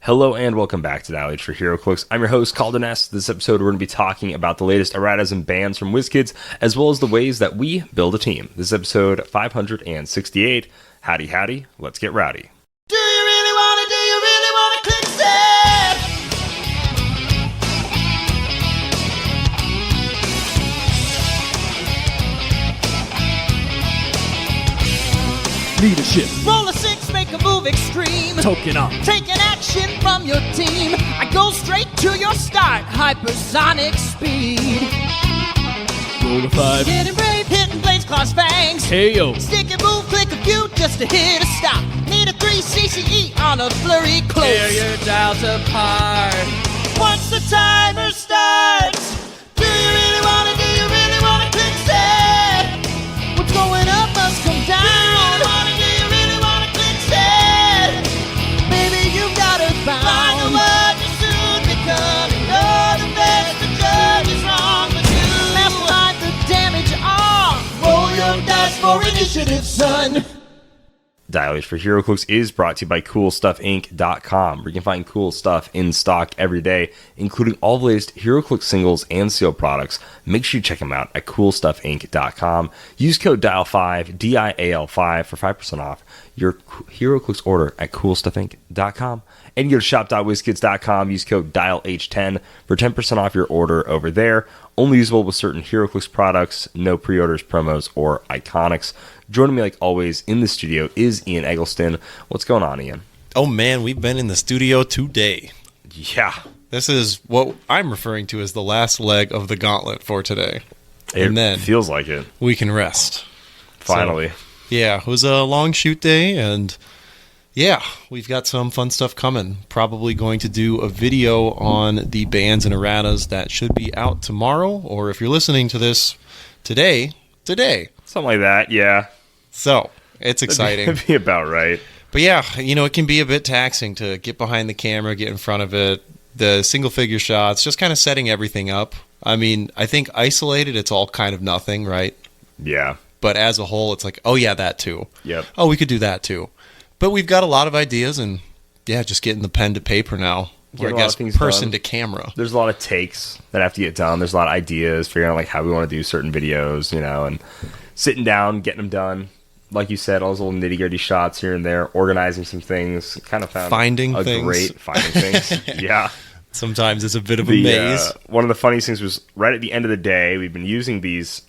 Hello and welcome back to Dial H for Heroclix. I'm your host, Kalder and Ian. This episode we're going to be talking about the latest erratas and bans from WizKids, as well as the ways that we build a team. This is episode 568. Howdy, howdy, let's get rowdy. Do you really wanna click save? Leadership, Roll a six, make a move extreme. token up, Take an action from your team. I go straight to your start, hypersonic speed. roll a 5, Getting brave, hitting blades, claws, fangs. KO, Stick and move, click a few just to hit a stop. Need a 3 CCE on a flurry close. tear your dials apart. Once the timer starts, do you really wanna click save? What's going up must come down. Do you really wanna click save? Baby, you gotta bounce. Find the word you soon become. Ignore the best, the judge is wrong, but you mastermind the damage on. Roll your dice for initiative, son. Dial H for Heroclix is brought to you by CoolStuffInc.com, where you can find cool stuff in stock every day, including all the latest Heroclix singles and sealed products. Make sure you check them out at CoolStuffInc.com. Use code DIAL5, DIAL5, for 5% off your Heroclix order at CoolStuffInc.com. And you go to shop.wizkids.com, use code DIALH10 for 10% off your order over there. Only usable with certain Heroclix products, no pre-orders, promos, or iconics. Joining me, like always, in the studio is Ian Eggleston. What's going on, Ian? Oh man, we've been in the studio today. Yeah. This is what I'm referring to as the last leg of the gauntlet for today. It And then feels like it. we can rest. Finally. So, yeah, it was a long shoot day, and yeah, we've got some fun stuff coming. Probably going to do a video on the bands and erratas that should be out tomorrow, or if you're listening to this today. Something like that, yeah. So, it's exciting. That'd be about right. But yeah, it can be a bit taxing to get behind the camera, get in front of it, the single figure shots, just kind of setting everything up. I mean, I think isolated, it's all kind of nothing, right? Yeah. But as a whole, it's like, oh yeah, that too. Yep. Oh, we could do that too. But we've got a lot of ideas, and yeah, just getting the pen to paper now. Or Get a I lot guess of things person done. to camera. There's a lot of takes that have to get done. There's a lot of ideas, figuring out like how we want to do certain videos, and sitting down, getting them done. Like you said, all those little nitty-gritty shots here and there, organizing some things. Kind of found Finding a things. great finding things. Yeah. Sometimes it's a bit of a maze. One of the funniest things was right at the end of the day, we've been using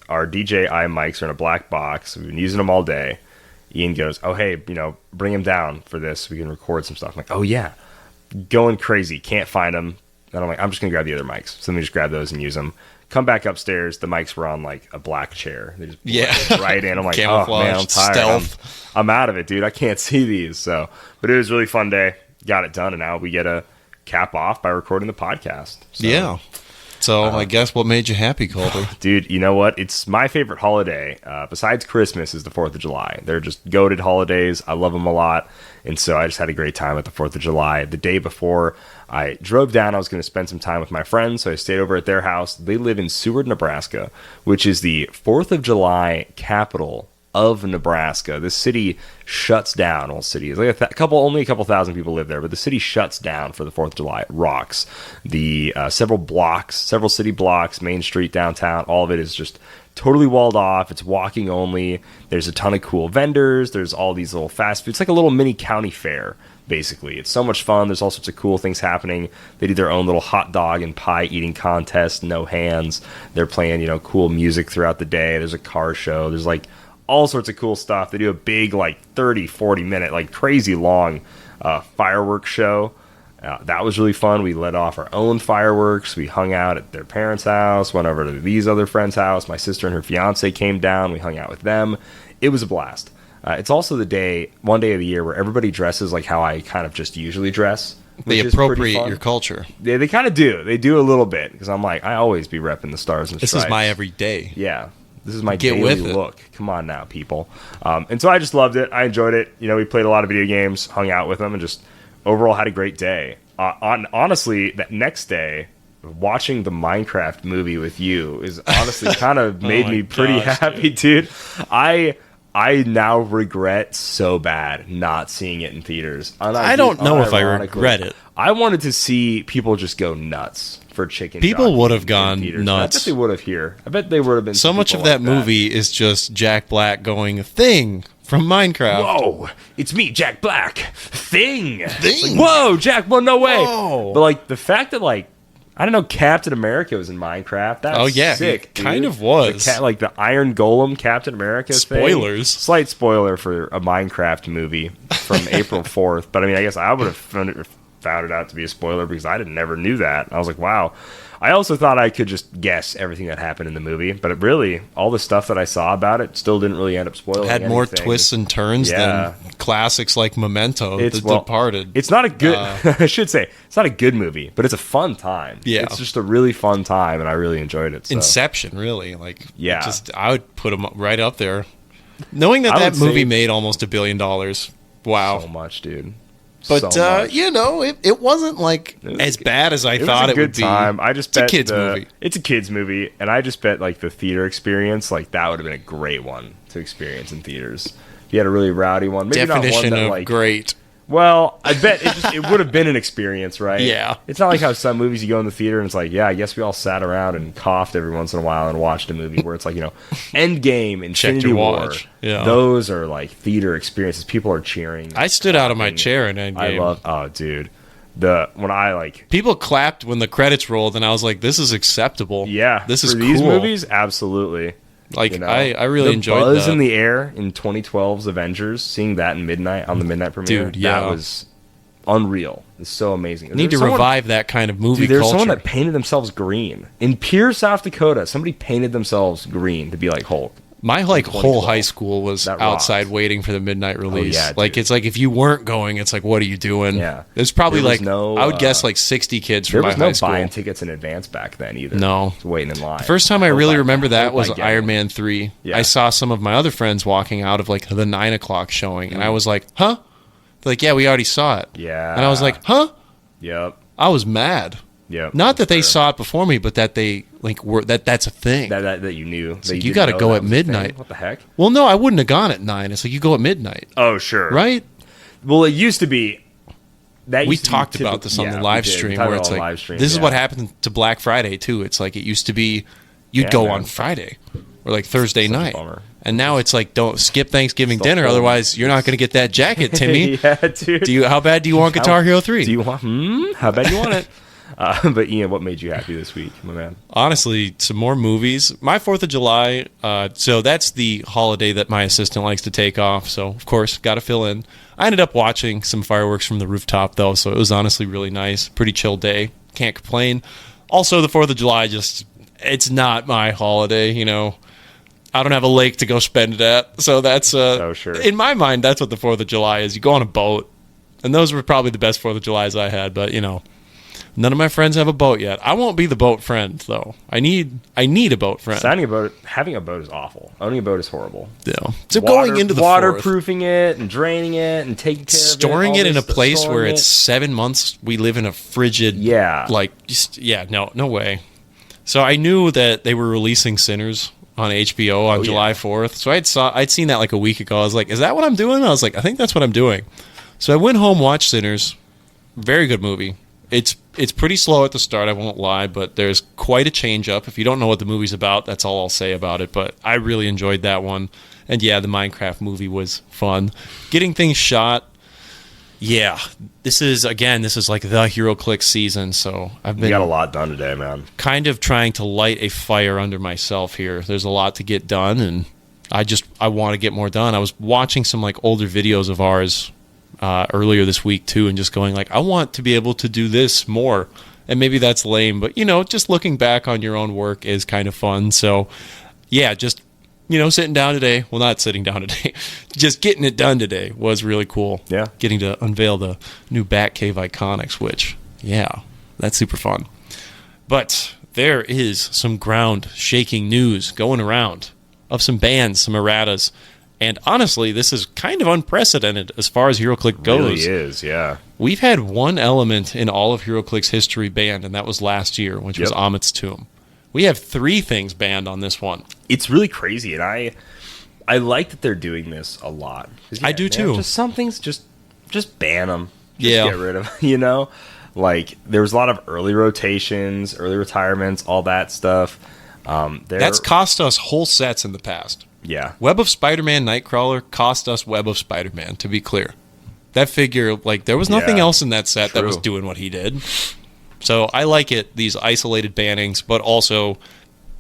our DJI mics are in a black box. We've been using them all day. Ian goes, oh, hey, bring him down for this so we can record some stuff. I'm like, oh, yeah. Going crazy. Can't find them. And I'm like, I'm just going to grab the other mics. So let me just grab those and use them. Come back upstairs. The mics were on like a black chair. They just blended right in. I'm like, oh, man, I'm tired. Stealth. I'm out of it, dude. I can't see these. But it was a really fun day. Got it done. And now we get a cap off by recording the podcast. So, Yeah. So I guess what made you happy, Calder? dude, you know what? It's my favorite holiday. Besides Christmas is the 4th of July. They're just goated holidays. I love them a lot. And so I just had a great time at the 4th of July. The day before I drove down, I was going to spend some time with my friends. So I stayed over at their house. They live in Seward, Nebraska, which is the 4th of July capital of Nebraska. This city shuts down. Well, city is like only a couple thousand people live there, but the city shuts down for the 4th of July. It rocks. The several city blocks, Main Street, downtown, all of it is just totally walled off. It's walking only. There's a ton of cool vendors. There's all these little fast food. It's like a little mini county fair, basically. It's so much fun. There's all sorts of cool things happening. They do their own little hot dog and pie eating contest, no hands. They're playing, cool music throughout the day. There's a car show. There's like all sorts of cool stuff. They do a big 30, 40 minute, crazy long fireworks show. That was really fun. We let off our own fireworks. We hung out at their parents' house, went over to these other friends' house. My sister and her fiance came down. We hung out with them. It was a blast. It's also one day of the year where everybody dresses like how I kind of just usually dress. They appropriate your culture. Yeah, they kind of do. They do a little bit because I'm like, I always be repping the stars and stripes. This is my everyday. Yeah. This is my daily look. Come on now, people. And so I just loved it. I enjoyed it. We played a lot of video games, hung out with them, and just overall had a great day. Honestly, that next day, watching the Minecraft movie with you is honestly kind of made me pretty happy, dude. I I now regret so bad not seeing it in theaters. I don't know if I regret it. I wanted to see people just go nuts for chicken. People jockey would have in gone theaters. nuts. I bet they would have here. I bet they would have been. So much of people that like movie is just Jack Black going thing from Minecraft. Whoa, it's me, Jack Black. Thing. Thing. Like, whoa, Jack. Well, no way. Whoa. But like the fact that like I don't know, Captain America was in Minecraft. That's sick. He kind of was. Like the Iron Golem Captain America Spoilers. thing. Slight spoiler for a Minecraft movie from April 4th. But I mean, I guess I would have found it out to be a spoiler because I never knew that. I was like, wow. I also thought I could just guess everything that happened in the movie, but it really, all the stuff that I saw about it still didn't really end up spoiling It had anything. more twists and turns than classics like Memento, The Departed. It's not a good, I should say, it's not a good movie, but it's a fun time. Yeah. It's just a really fun time, and I really enjoyed it. So. Inception, really. Like, yeah. I would put them right up there. Knowing that movie made almost $1 billion. Wow. So much, dude. But, you know, it wasn't like as bad as I thought it would be. Time. I just bet it's a kid's movie. It's a kid's movie, and I just bet like the theater experience, like that would have been a great one to experience in theaters. If you had a really rowdy one, maybe definition not one that, of like, great. Well, I bet it would have been an experience, right? Yeah. It's not like how some movies you go in the theater and it's like, yeah, I guess we all sat around and coughed every once in a while and watched a movie where it's like, you know, Endgame, Infinity War. Watch. Yeah. Those are like theater experiences. People are cheering. I stood out of my chair in Endgame. Oh, dude. People clapped when the credits rolled and I was like, this is acceptable. Yeah. This is for cool. these movies, absolutely. Like, you know, I really enjoyed the buzz that. in the air in 2012's Avengers, seeing that on the midnight premiere, Dude, yeah. that was unreal. It's so amazing. Need to revive that kind of movie there's culture. someone that painted themselves green. In Pierce, South Dakota, somebody painted themselves green to be like Hulk. My whole high school was That outside rocked. waiting for the midnight release. yeah, like dude. it's like if you weren't going, it's like what are you doing? Yeah. There's probably There was like no, I would guess like 60 kids There from my was no high school. buying tickets in advance back then either. No. Just waiting in line. The first time I really remember that was get Iron it. Man 3. Yeah. I saw some of my other friends walking out of like the 9 o'clock showing, and I was like, huh? They're like, yeah, we already saw it. Yeah. And I was like, huh? Yep. I was mad. Yep. Not that they Sure. saw it before me, but that they like were that's a thing. That you knew. That like, you you got to didn't go know at that was a thing. midnight. What the heck? Well, no, I wouldn't have gone at 9. It's like you go at midnight, Oh, sure. right? Well, it used to be. We talked about this on the live stream where it's like this is what happened to Black Friday too. It's like it used to be you'd Yeah, go man. on Friday or like Thursday Such a night. bummer. And now it's like don't skip Thanksgiving Still dinner, full. otherwise you're not going to get that jacket, Timmy. yeah, dude. How bad do you want Guitar Hero 3? Do you want? How bad you want it? But Ian, what made you happy this week, my man? Honestly, some more movies. My 4th of July, so that's the holiday that my assistant likes to take off. So, of course, got to fill in. I ended up watching some fireworks from the rooftop, though, so it was honestly really nice. Pretty chill day. Can't complain. Also, the 4th of July, it's not my holiday, you know. I don't have a lake to go spend it at. So that's, Oh, sure. in my mind, that's what the 4th of July is. You go on a boat. And those were probably the best 4th of Julys I had, but, you know. None of my friends have a boat yet. I won't be the boat friend, though. I need a boat friend. Having a boat is awful. Owning a boat is horrible. Yeah. So going into the waterproofing it and draining it and taking care of it, storing all it in a this, place storing where it. it's 7 months. We live in a frigid. No way. So I knew that they were releasing Sinners on HBO on July 4th. So I'd seen that like a week ago. I was like, is that what I'm doing? I was like, I think that's what I'm doing. So I went home, watched Sinners. Very good movie. It's pretty slow at the start, I won't lie, but there's quite a change up. If you don't know what the movie's about, that's all I'll say about it. But I really enjoyed that one. And yeah, the Minecraft movie was fun. Getting things shot. Yeah, this is like the Heroclix season, so I've You been got a lot done today, man. kind of trying to light a fire under myself here. There's a lot to get done, and I want to get more done. I was watching some like older videos of ours earlier this week too, and just going like, I want to be able to do this more. And maybe that's lame, but you know, just looking back on your own work is kind of fun. So yeah, just, you know, sitting down today, well, not sitting down today, just getting it done today was really cool. Yeah. Getting to unveil the new Batcave Iconics, which, yeah, that's super fun. But there is some ground-shaking news going around of some bands, some erratas. And honestly, this is kind of unprecedented as far as Heroclix goes. It really is, yeah. We've had one element in all of Heroclix history banned, and that was last year, which was Amit's Tomb. We have 3 things banned on this one. It's really crazy, and I like that they're doing this a lot. I do too. Just some things, just ban them. Yeah. Get rid of them, Like, there was a lot of early rotations, early retirements, all that stuff. That's cost us whole sets in the past. Yeah. Web of Spider-Man Nightcrawler cost us Web of Spider-Man, to be clear. That figure, like, there was nothing else in that set that was doing what he did. So I like it, these isolated bannings, but also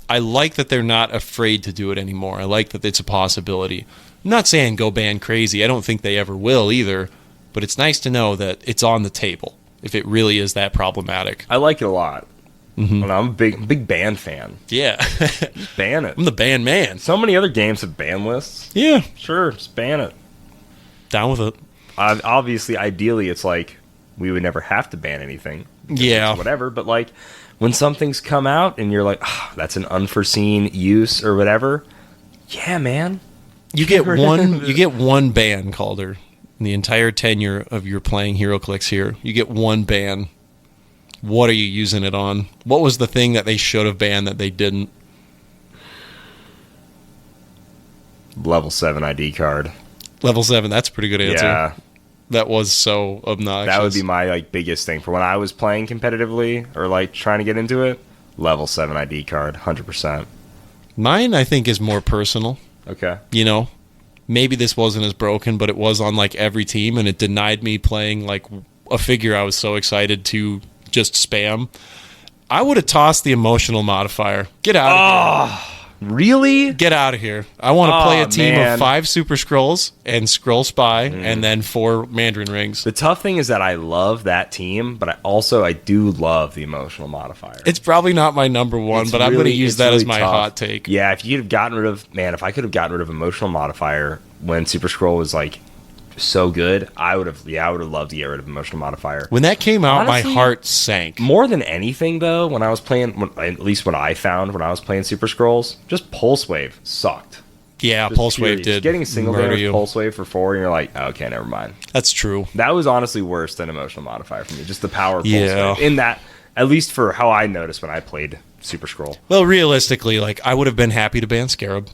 I like that they're not afraid to do it anymore. I like that it's a possibility. I'm not saying go ban crazy. I don't think they ever will either, but it's nice to know that it's on the table if it really is that problematic. I like it a lot. Mm-hmm. And I'm a big ban fan. Yeah. Ban it. I'm the ban man. So many other games have ban lists. Yeah. Sure, just ban it. Down with it. Obviously, ideally, it's like we would never have to ban anything. Yeah. Whatever, but like when something's come out and you're like, that's an unforeseen use or whatever. Yeah, man. You get one ban, Calder, in the entire tenure of your playing Heroclix here. You get one ban. What are you using it on? What was the thing that they should have banned that they didn't? Level 7 ID card. Level 7, that's a pretty good answer. Yeah. That was so obnoxious. That would be my like biggest thing for when I was playing competitively or like trying to get into it. Level 7 ID card, 100%. Mine, I think, is more personal. Okay. Maybe this wasn't as broken, but it was on like every team, and it denied me playing like a figure I was so excited to just spam. I would have tossed the emotional modifier. Get out of here. Really? Get out of here. I want to play a team of 5 Super Scrolls and Scroll Spy and then 4 Mandarin Rings. The tough thing is that I love that team, but I do love the emotional modifier. It's probably not my number one, but I'm going to use that as my hot take. Yeah, if I could have gotten rid of emotional modifier when Super Scroll was like so good, I would have loved to get rid of emotional modifier. When that came out, Honestly, my heart sank. More than anything, though, when I was playing, at least what I found when I was playing Super Scrolls, just Pulse Wave sucked. Yeah, Just Pulse Wave did. Getting a single murder damage you. Pulse Wave for 4, and you're like, okay, never mind. That's true. That was honestly worse than emotional modifier for me. Just the power of Pulse Yeah. Wave. In that, at least for how I noticed when I played Super Scroll. Well, realistically, like I would have been happy to ban Scarab.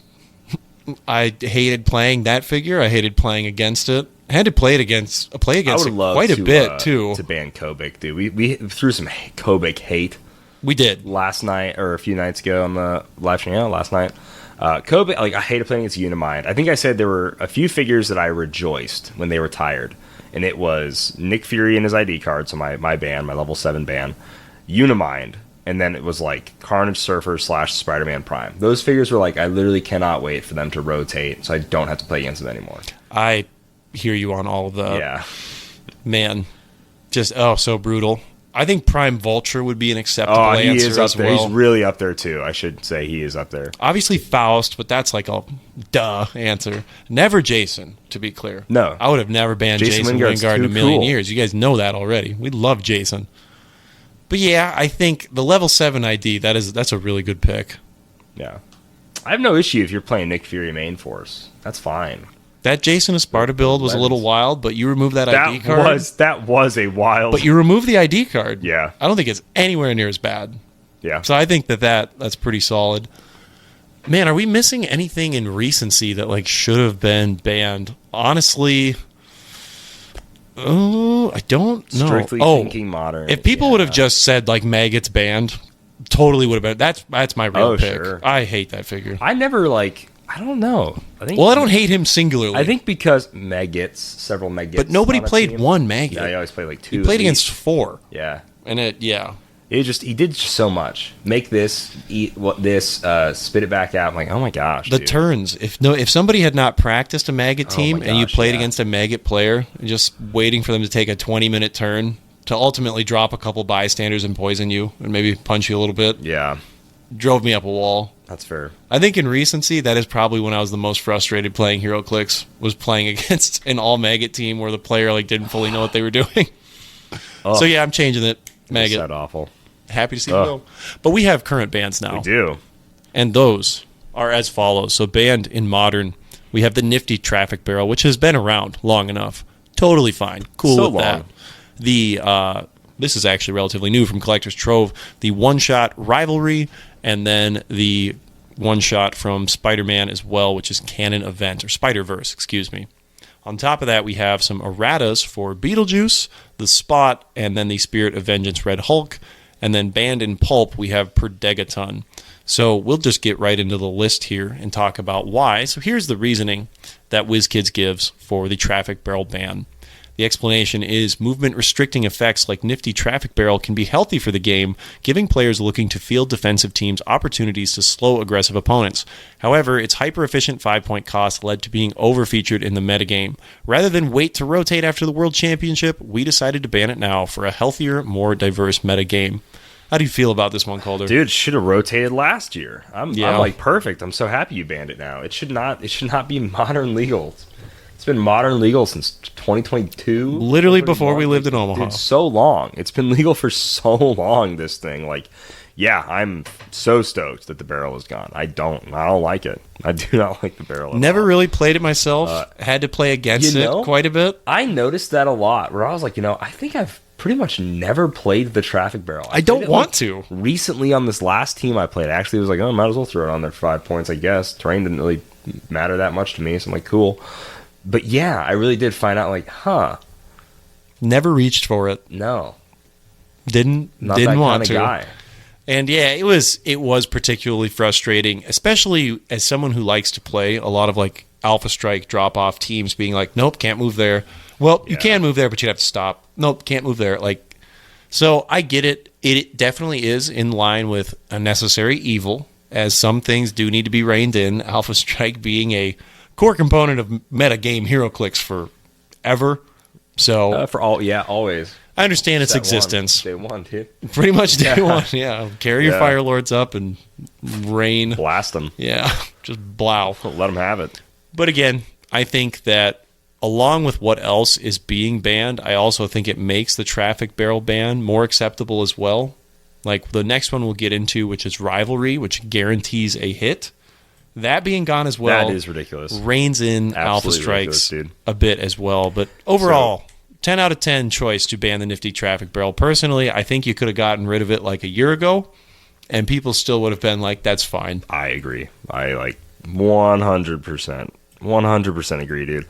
I hated playing that figure. I hated playing against it. I had to play against it quite a bit too. To ban Kobik, dude. We threw some Kobik hate. We did last night or a few nights ago on the live stream. Yeah, last night. Kobik, like I hated playing against Unimind. I think I said there were a few figures that I rejoiced when they retired, and it was Nick Fury and his ID card, so my ban, my level 7 ban, Unimind, and then it was like Carnage Surfer / Spider-Man Prime. Those figures were like, I literally cannot wait for them to rotate so I don't have to play against them anymore. I hear you on all of that. Yeah. Man, just so brutal. I think Prime Vulture would be an acceptable answer he is up as there. well. He's really up there too. I should say he is up there. Obviously Faust, but that's like a duh answer. Never Jason, to be clear. No. I would have never banned Jason Wingard in a million years. You guys know that already. We love Jason. But yeah, I think the level 7 ID, that's a really good pick. Yeah. I have no issue if you're playing Nick Fury main force. That's fine. That Jason Esparta build was a little wild, but you remove that ID card. That was a wild. But you remove the ID card. Yeah. I don't think it's anywhere near as bad. Yeah. So I think that's pretty solid. Man, are we missing anything in recency that like should have been banned? Honestly, I don't know. Strictly thinking modern. If people would have just said like Maggot's banned, totally would have been. That's my real pick. Sure. I hate that figure. I never I don't know. I don't hate him singularly. I think because several Maggots. But nobody played one Maggot. Yeah, I always played like 2. He played against 4. Yeah. And he did so much. Make this, eat this, spit it back out. I'm like, oh my gosh. The turns. If somebody had not practiced a Maggot team and you played yeah. against a Maggot player, just waiting for them to take a 20-minute turn to ultimately drop a couple bystanders and poison you and maybe punch you a little bit. Yeah. Drove me up a wall. That's fair. I think in recency, that is probably when I was the most frustrated playing HeroClix, was playing against an all-Maggot team where the player didn't fully know what they were doing. So yeah, I'm changing it. Maggot. That's awful. Happy to see you go. But we have current bans now. We do. And those are as follows. So banned in Modern, we have the nifty Traffic Barrel, which has been around long enough. Totally fine. Cool So with that. This is actually relatively new from Collector's Trove. The one-shot Rivalry, and then the one shot from Spider-Man as well, which is Canon Event, or Spider-Verse, excuse me. On top of that, we have some erratas for Beetlejuice, the Spot, and then the Spirit of Vengeance Red Hulk. And then banned in pulp, we have Perdegaton. So we'll just get right into the list here and talk about why. So here's the reasoning that WizKids gives for the Traffic Barrel ban. The explanation is movement restricting effects like Nifty Traffic Barrel can be healthy for the game, giving players looking to field defensive teams opportunities to slow aggressive opponents. However, its hyper-efficient 5-point cost led to being overfeatured in the metagame. Rather than wait to rotate after the World Championship, we decided to ban it now for a healthier, more diverse metagame. How do you feel about this one, Calder? Dude, should have rotated last year. I'm like perfect. I'm so happy you banned it now. It should not be modern legal. It's been modern legal since 2022. Literally before we lived in Omaha. Dude, so long. It's been legal for so long, this thing. Like, yeah, I'm so stoked that the barrel is gone. I don't like it. I do not like the barrel. Never really played it myself. Had to play against it quite a bit. I noticed that a lot, where I was like, I think I've pretty much never played the Traffic Barrel. I don't want to. Recently on this last team I played, I actually was like, oh, might as well throw it on there for 5 points, I guess. Terrain didn't really matter that much to me, so I'm like, cool. But yeah, I really did find out, like, Never reached for it. No. Didn't Not that want kind to. of guy. And yeah, it was particularly frustrating, especially as someone who likes to play a lot of like Alpha Strike drop-off teams being like, nope, can't move there. Well, you can move there, but you'd have to stop. Nope, can't move there. Like, so I get it. It definitely is in line with a necessary evil, as some things do need to be reined in. Alpha Strike being a core component of metagame Heroclix forever. So always. I understand its existence. Day one, dude. Pretty much day one, yeah. Carry your Fire Lords up and rain. Blast them. Yeah, just blow. Let them have it. But again, I think that along with what else is being banned, I also think it makes the Traffic Barrel ban more acceptable as well. Like the next one we'll get into, which is Rivalry, which guarantees a hit. That being gone as well. That is ridiculous. Reins in Alpha Strikes a bit as well. But overall, 10 out of 10 choice to ban the Nifty Traffic Barrel. Personally, I think you could have gotten rid of it like a year ago, and people still would have been like, that's fine. I agree. I like 100% agree, dude.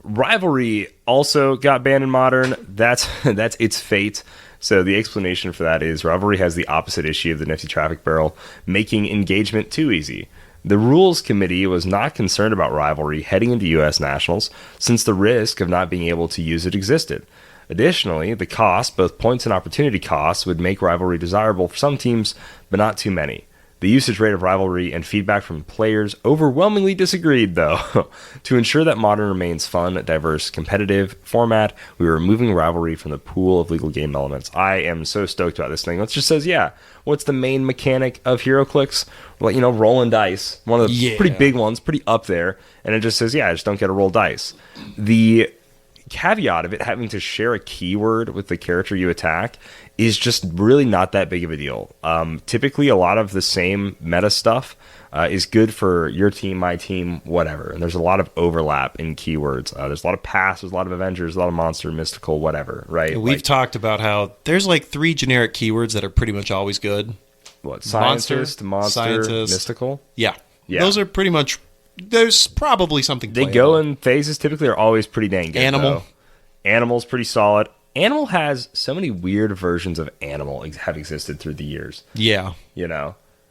Rivalry also got banned in Modern. That's its fate. So the explanation for that is Rivalry has the opposite issue of the Nifty Traffic Barrel, making engagement too easy. The Rules Committee was not concerned about Rivalry heading into U.S. Nationals, since the risk of not being able to use it existed. Additionally, the cost, both points and opportunity costs, would make Rivalry desirable for some teams, but not too many. The usage rate of Rivalry and feedback from players overwhelmingly disagreed, though. To ensure that Modern remains fun, diverse, competitive format, we are removing Rivalry from the pool of legal game elements. I am so stoked about this thing. It just says, what's the main mechanic of HeroClix? Well, rolling dice. One of the pretty big ones, pretty up there. And it just says, I just don't get to roll dice. The caveat of it having to share a keyword with the character you attack is just really not that big of a deal. Typically, a lot of the same meta stuff is good for your team, my team, whatever. And there's a lot of overlap in keywords. There's a lot of past, there's a lot of Avengers, a lot of monster, mystical, whatever, right? Yeah, we've talked about how there's like 3 generic keywords that are pretty much always good. What? Scientist, monster, mystical? Yeah. Those are pretty much... There's probably something They go in phases. Typically are always pretty dang good. Animal. Animal's pretty solid. Animal has so many weird versions of Animal have existed through the years. Yeah.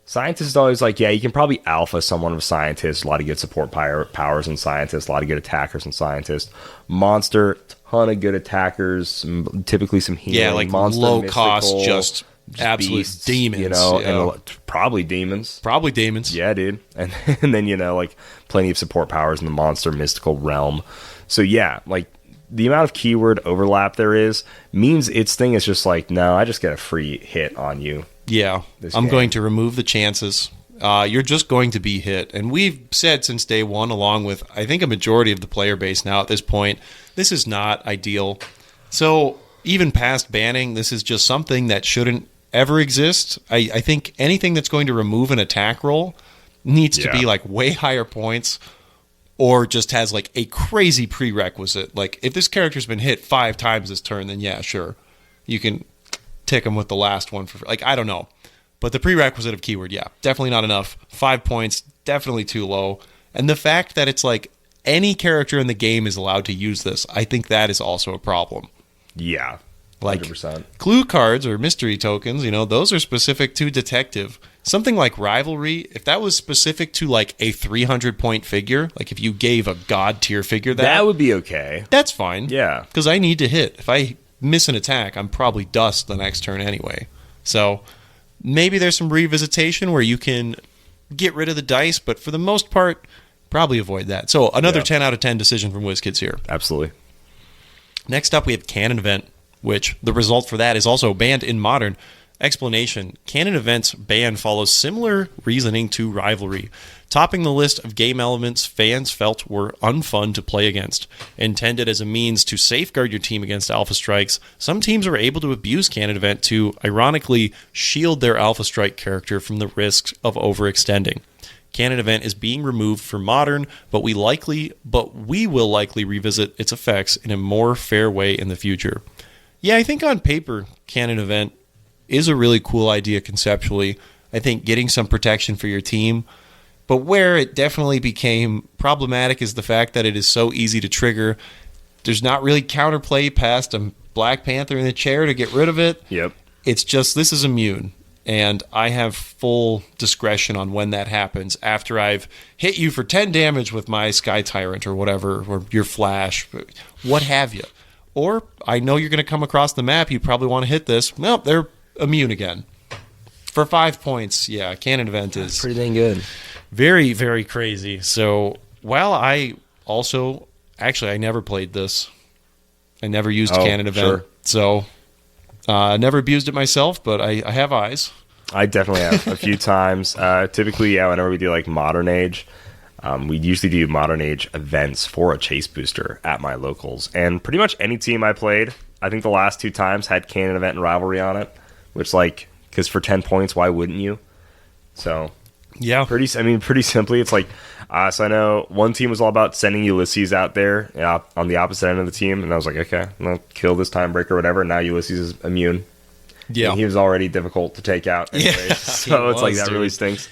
Scientist is always like, you can probably alpha someone with Scientist. A lot of good support powers in Scientist. A lot of good attackers in Scientist. Monster, ton of good attackers. Typically some healing. Yeah, like monster, low mystical, cost, just absolute beasts, demons. And probably demons. Probably demons. Yeah, dude. And then, like plenty of support powers in the monster mystical realm. So the amount of keyword overlap there is means its thing is just like, no, I just get a free hit on you. Yeah, I'm going to remove the chances. You're just going to be hit. And we've said since day one, along with, I think, a majority of the player base now at this point, this is not ideal. So even past banning, this is just something that shouldn't ever exist. I think anything that's going to remove an attack roll needs to be like way higher points, or just has like a crazy prerequisite. Like if this character's been hit 5 times this turn, then sure, you can tick them with the last one for like, I don't know. But the prerequisite of keyword, yeah, definitely not enough. 5 points, definitely too low. And the fact that it's like any character in the game is allowed to use this, I think that is also a problem. Yeah. Like 100%. clue cards or mystery tokens, those are specific to detective. Something like rivalry, if that was specific to like a 300-point figure, like if you gave a god tier figure That would be okay. that's fine. Yeah. Because I need to hit. If I miss an attack, I'm probably dust the next turn anyway. So maybe there's some revisitation where you can get rid of the dice, but for the most part, probably avoid that. So another 10 out of 10 decision from WizKids here. Absolutely. Next up, we have Canon Event, which the result for that is also banned in Modern. Explanation: Canon Event's ban follows similar reasoning to Rivalry, topping the list of game elements fans felt were unfun to play against. Intended as a means to safeguard your team against Alpha Strikes, some teams are able to abuse Canon Event to, ironically, shield their Alpha Strike character from the risks of overextending. Canon Event is being removed for Modern, but we will likely revisit its effects in a more fair way in the future. Yeah, I think on paper, Canon Event is a really cool idea conceptually. I think getting some protection for your team. But where it definitely became problematic is the fact that it is so easy to trigger. There's not really counterplay past a Black Panther in the chair to get rid of it. Yep. It's just, this is immune. And I have full discretion on when that happens after I've hit you for 10 damage with my Sky Tyrant or whatever, or your Flash, what have you. Or I know you're going to come across the map, you probably want to hit this. Well, they're immune again. For 5 points, yeah, Canon Event is Pretty dang good. very, very crazy. So while I also, actually, I never played this. I never used Canon Event. Sure. So I never abused it myself, but I have eyes. I definitely have a few times. Typically, whenever we do like Modern Age, we usually do Modern Age events for a chase booster at my locals. And pretty much any team I played, I think the last 2 times had Canon Event and Rivalry on it, which because for 10 points, why wouldn't you? So Yeah. pretty simply, it's like, so I know one team was all about sending Ulysses out there on the opposite end of the team, and I was like, okay, I'll kill this Timebreaker or whatever. Now Ulysses is immune. Yeah. And he was already difficult to take out anyways, Yeah, so it's like that dude. really stinks.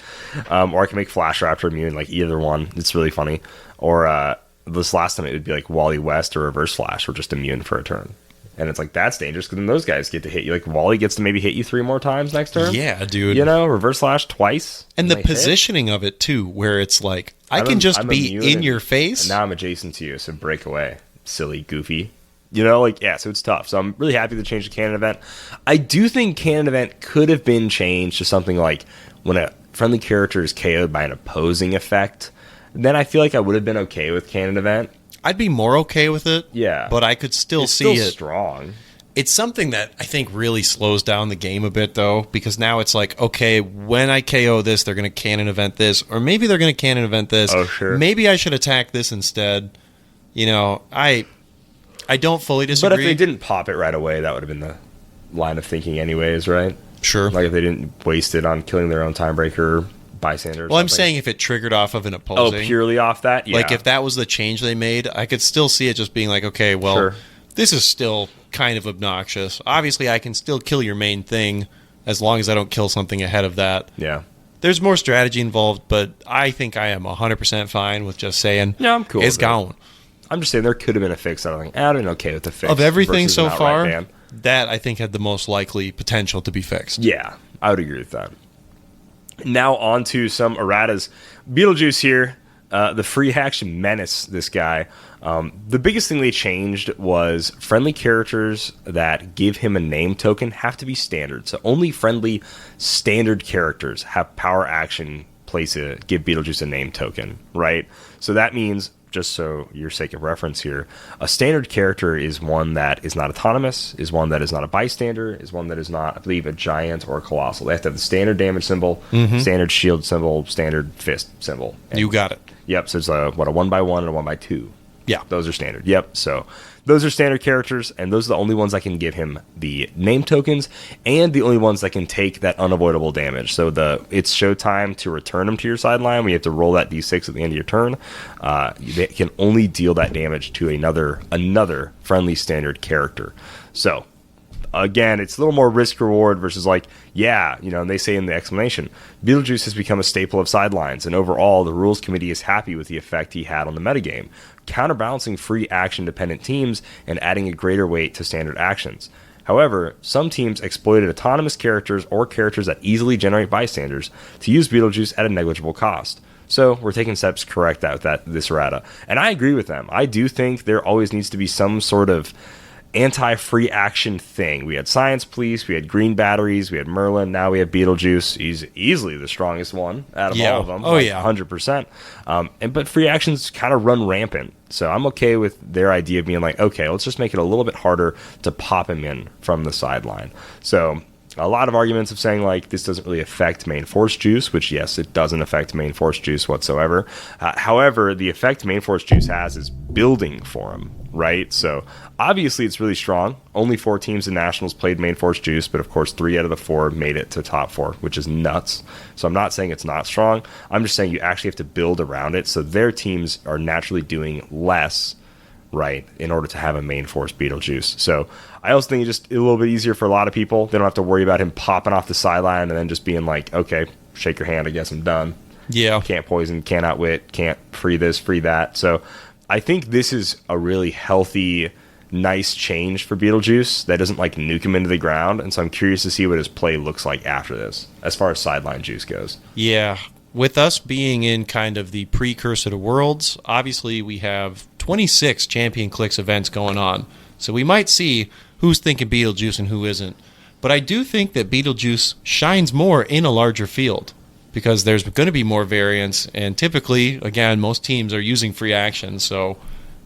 Or I can make Flash Raptor immune, like either one. It's really funny. Or this last time it would be like Wally West or Reverse Flash were just immune for a turn. And it's like, that's dangerous because then those guys get to hit you. Like Wally gets to maybe hit you 3 more times next turn. Yeah, dude. Reverse Flash twice. And the they hit. positioning of it, too, where it's like, I can just I'm be immune in and- your face. And now I'm adjacent to you, so break away. Silly, goofy. So it's tough. So I'm really happy to change the Canon Event. I do think Canon Event could have been changed to something like when a friendly character is KO'd by an opposing effect. Then I feel like I would have been okay with Canon Event. I'd be more okay with it. Yeah. But I could still It's see still it. strong. It's something that I think really slows down the game a bit, though, because now it's like, okay, when I KO this, they're going to Canon Event this, or maybe they're going to Canon Event this. Oh, sure. Maybe I should attack this instead. I don't fully disagree. But if they didn't pop it right away, that would have been the line of thinking anyways, right? Sure. Like if they didn't waste it on killing their own Timebreaker bystander or Well, I'm something. saying if it triggered off of an Oh, opposing. purely off that? Yeah. Like, if that was the change they made, I could still see it just being like, okay, well, Sure. this is still kind of obnoxious. Obviously, I can still kill your main thing as long as I don't kill something ahead of that. Yeah. There's more strategy involved, but I think I am 100% fine with just saying, Yeah, I'm cool it's with it. gone. I'm just saying there could have been a fix. I'm like, I'd been okay with the fix. Of everything versus so an outright far, ban. that I think had the most likely potential to be fixed. Yeah, I would agree with that. Now on to some erratas. Beetlejuice here, the free action menace, this guy. The biggest thing they changed was friendly characters that give him a name token have to be standard. So only friendly standard characters have power action give Beetlejuice a name token, right? So that means, just so your sake of reference here, a standard character is one that is not autonomous, is one that is not a bystander, is one that is not, I believe, a giant or a colossal. They have to have the standard damage symbol, standard shield symbol, standard fist symbol. And You got it. Yep, so it's a 1x1 and a 1x2. Yeah. Those are standard. Yep, so those are standard characters, and those are the only ones that can give him the name tokens, and the only ones that can take that unavoidable damage. So it's showtime to return them to your sideline. We have to roll that d6 at the end of your turn. They can only deal that damage to another friendly standard character. So again, it's a little more risk reward versus like, yeah, and they say in the explanation, Beetlejuice has become a staple of sidelines, and overall, the rules committee is happy with the effect he had on the metagame, counterbalancing free action dependent teams and adding a greater weight to standard actions. However, some teams exploited autonomous characters or characters that easily generate bystanders to use Beetlejuice at a negligible cost. So we're taking steps to correct this errata. And I agree with them. I do think there always needs to be some sort of anti-free action thing. We had Science Police, we had Green Batteries, we had Merlin, now we have Beetlejuice. He's easily the strongest one out of all of them. 100%. But free actions kind of run rampant. So I'm okay with their idea of being like, okay, let's just make it a little bit harder to pop him in from the sideline. So a lot of arguments of saying like this doesn't really affect main force juice, which yes, it doesn't affect main force juice whatsoever. However, the effect main force juice has is building for him, right? So obviously it's really strong. Only 4 teams in Nationals played main force juice, but of course 3 out of the 4 made it to top 4, which is nuts. So I'm not saying it's not strong. I'm just saying you actually have to build around it. So their teams are naturally doing less, right, in order to have a main force Beetlejuice. So I also think it's just a little bit easier for a lot of people. They don't have to worry about him popping off the sideline and then just being like, okay, shake your hand, I guess I'm done. Yeah. Can't poison, can't outwit, can't free this, free that. So I think this is a really healthy, nice change for Beetlejuice that doesn't like nuke him into the ground. And so I'm curious to see what his play looks like after this, as far as sideline juice goes. Yeah. With us being in kind of the precursor to Worlds, obviously we have 26 Champion Clicks events going on. So we might see who's thinking Beetlejuice and who isn't. But I do think that Beetlejuice shines more in a larger field because there's going to be more variance. And typically, again, most teams are using free action. So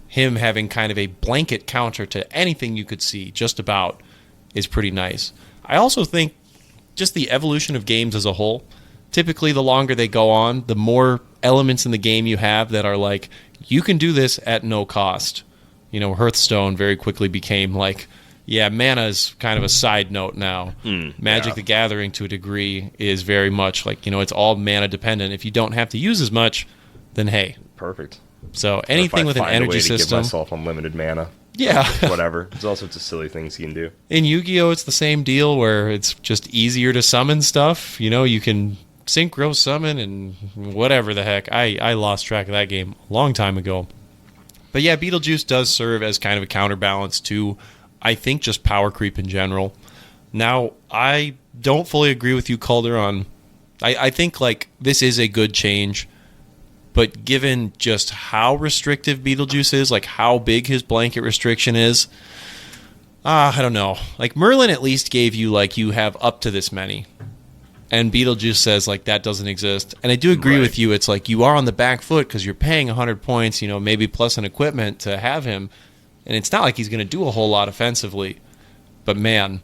him having kind of a blanket counter to anything you could see just about is pretty nice. I also think just the evolution of games as a whole, typically the longer they go on, the more elements in the game you have that are like, you can do this at no cost. Hearthstone very quickly became like, yeah, mana is kind of a side note now. Magic the Gathering, to a degree, is very much like, it's all mana dependent. If you don't have to use as much, then hey. Perfect. So anything with an energy system. Give myself unlimited mana. Yeah. Whatever. There's all sorts of silly things you can do. In Yu-Gi-Oh! It's the same deal where it's just easier to summon stuff. You can synchro summon and whatever the heck. I lost track of that game a long time ago. But yeah, Beetlejuice does serve as kind of a counterbalance to, I think, just power creep in general. Now, I don't fully agree with you, Kalder, on... I think, like, this is a good change, but given just how restrictive Beetlejuice is, like how big his blanket restriction is, I don't know. Like, Merlin at least gave you, like, you have up to this many. And Beetlejuice says, like, that doesn't exist. And I do agree with you. It's like you are on the back foot because you're paying 100 points, maybe plus an equipment to have him. And it's not like he's going to do a whole lot offensively. But, man,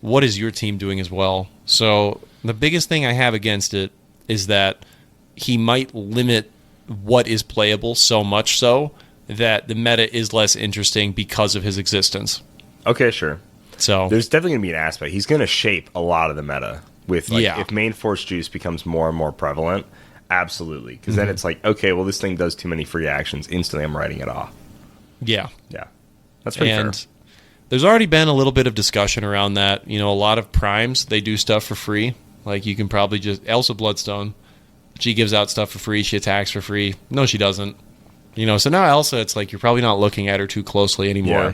what is your team doing as well? So the biggest thing I have against it is that he might limit what is playable so much so that the meta is less interesting because of his existence. Okay, sure. So there's definitely going to be an aspect. He's going to shape a lot of the meta. With if main force juice becomes more and more prevalent, absolutely. Because then it's like, okay, well, this thing does too many free actions. Instantly, I'm writing it off. Yeah. That's pretty fair. There's already been a little bit of discussion around that. A lot of primes, they do stuff for free. Like, you can probably just... Elsa Bloodstone, she gives out stuff for free. She attacks for free. No, she doesn't. So now Elsa, it's like you're probably not looking at her too closely anymore.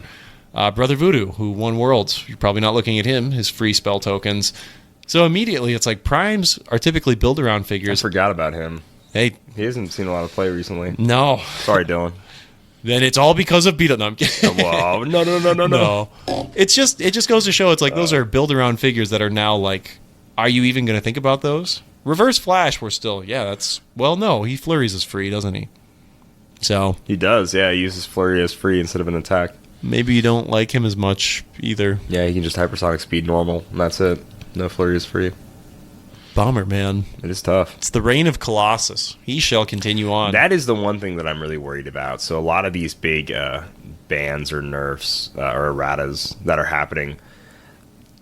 Yeah. Brother Voodoo, who won Worlds, you're probably not looking at him, his free spell tokens. So immediately, it's like primes are typically build-around figures. I forgot about him. Hey, he hasn't seen a lot of play recently. No. Sorry, Dylan. Then it's all because of Beetle. No, I'm kidding. Wow. No. It just goes to show it's like those are build-around figures that are now like, are you even going to think about those? Reverse Flash, we're still, no, he flurries as free, doesn't he? So he does, yeah. He uses flurry as free instead of an attack. Maybe you don't like him as much either. Yeah, he can just hypersonic speed normal, and that's it. No flurry is free. Bummer, man. It is tough. It's the reign of Colossus. He shall continue on. That is the one thing that I'm really worried about. So a lot of these big bans or nerfs or erratas that are happening,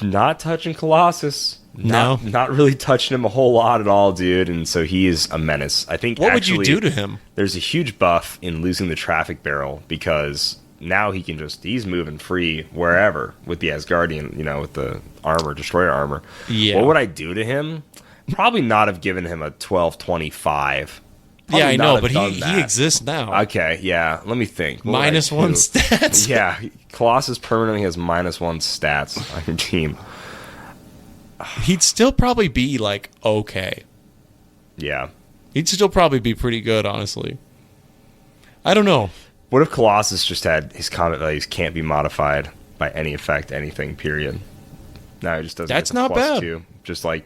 not touching Colossus. Not really touching him a whole lot at all, dude. And so he is a menace. I think. What would you do to him? There's a huge buff in losing the traffic barrel because now he's moving free wherever with the Asgardian, with the armor, destroyer armor. Yeah. What would I do to him? Probably not have given him a 12-25. Yeah, I know, but he exists now. Okay, yeah. Let me think. What would I -1 do? stats. Yeah, Colossus permanently has -1 stats on your team. He'd still probably be like okay. Yeah. He'd still probably be pretty good, honestly. I don't know. What if Colossus just had his combat values can't be modified by any effect, anything, period? No, he just doesn't. That's get the not bad. +2. Just like,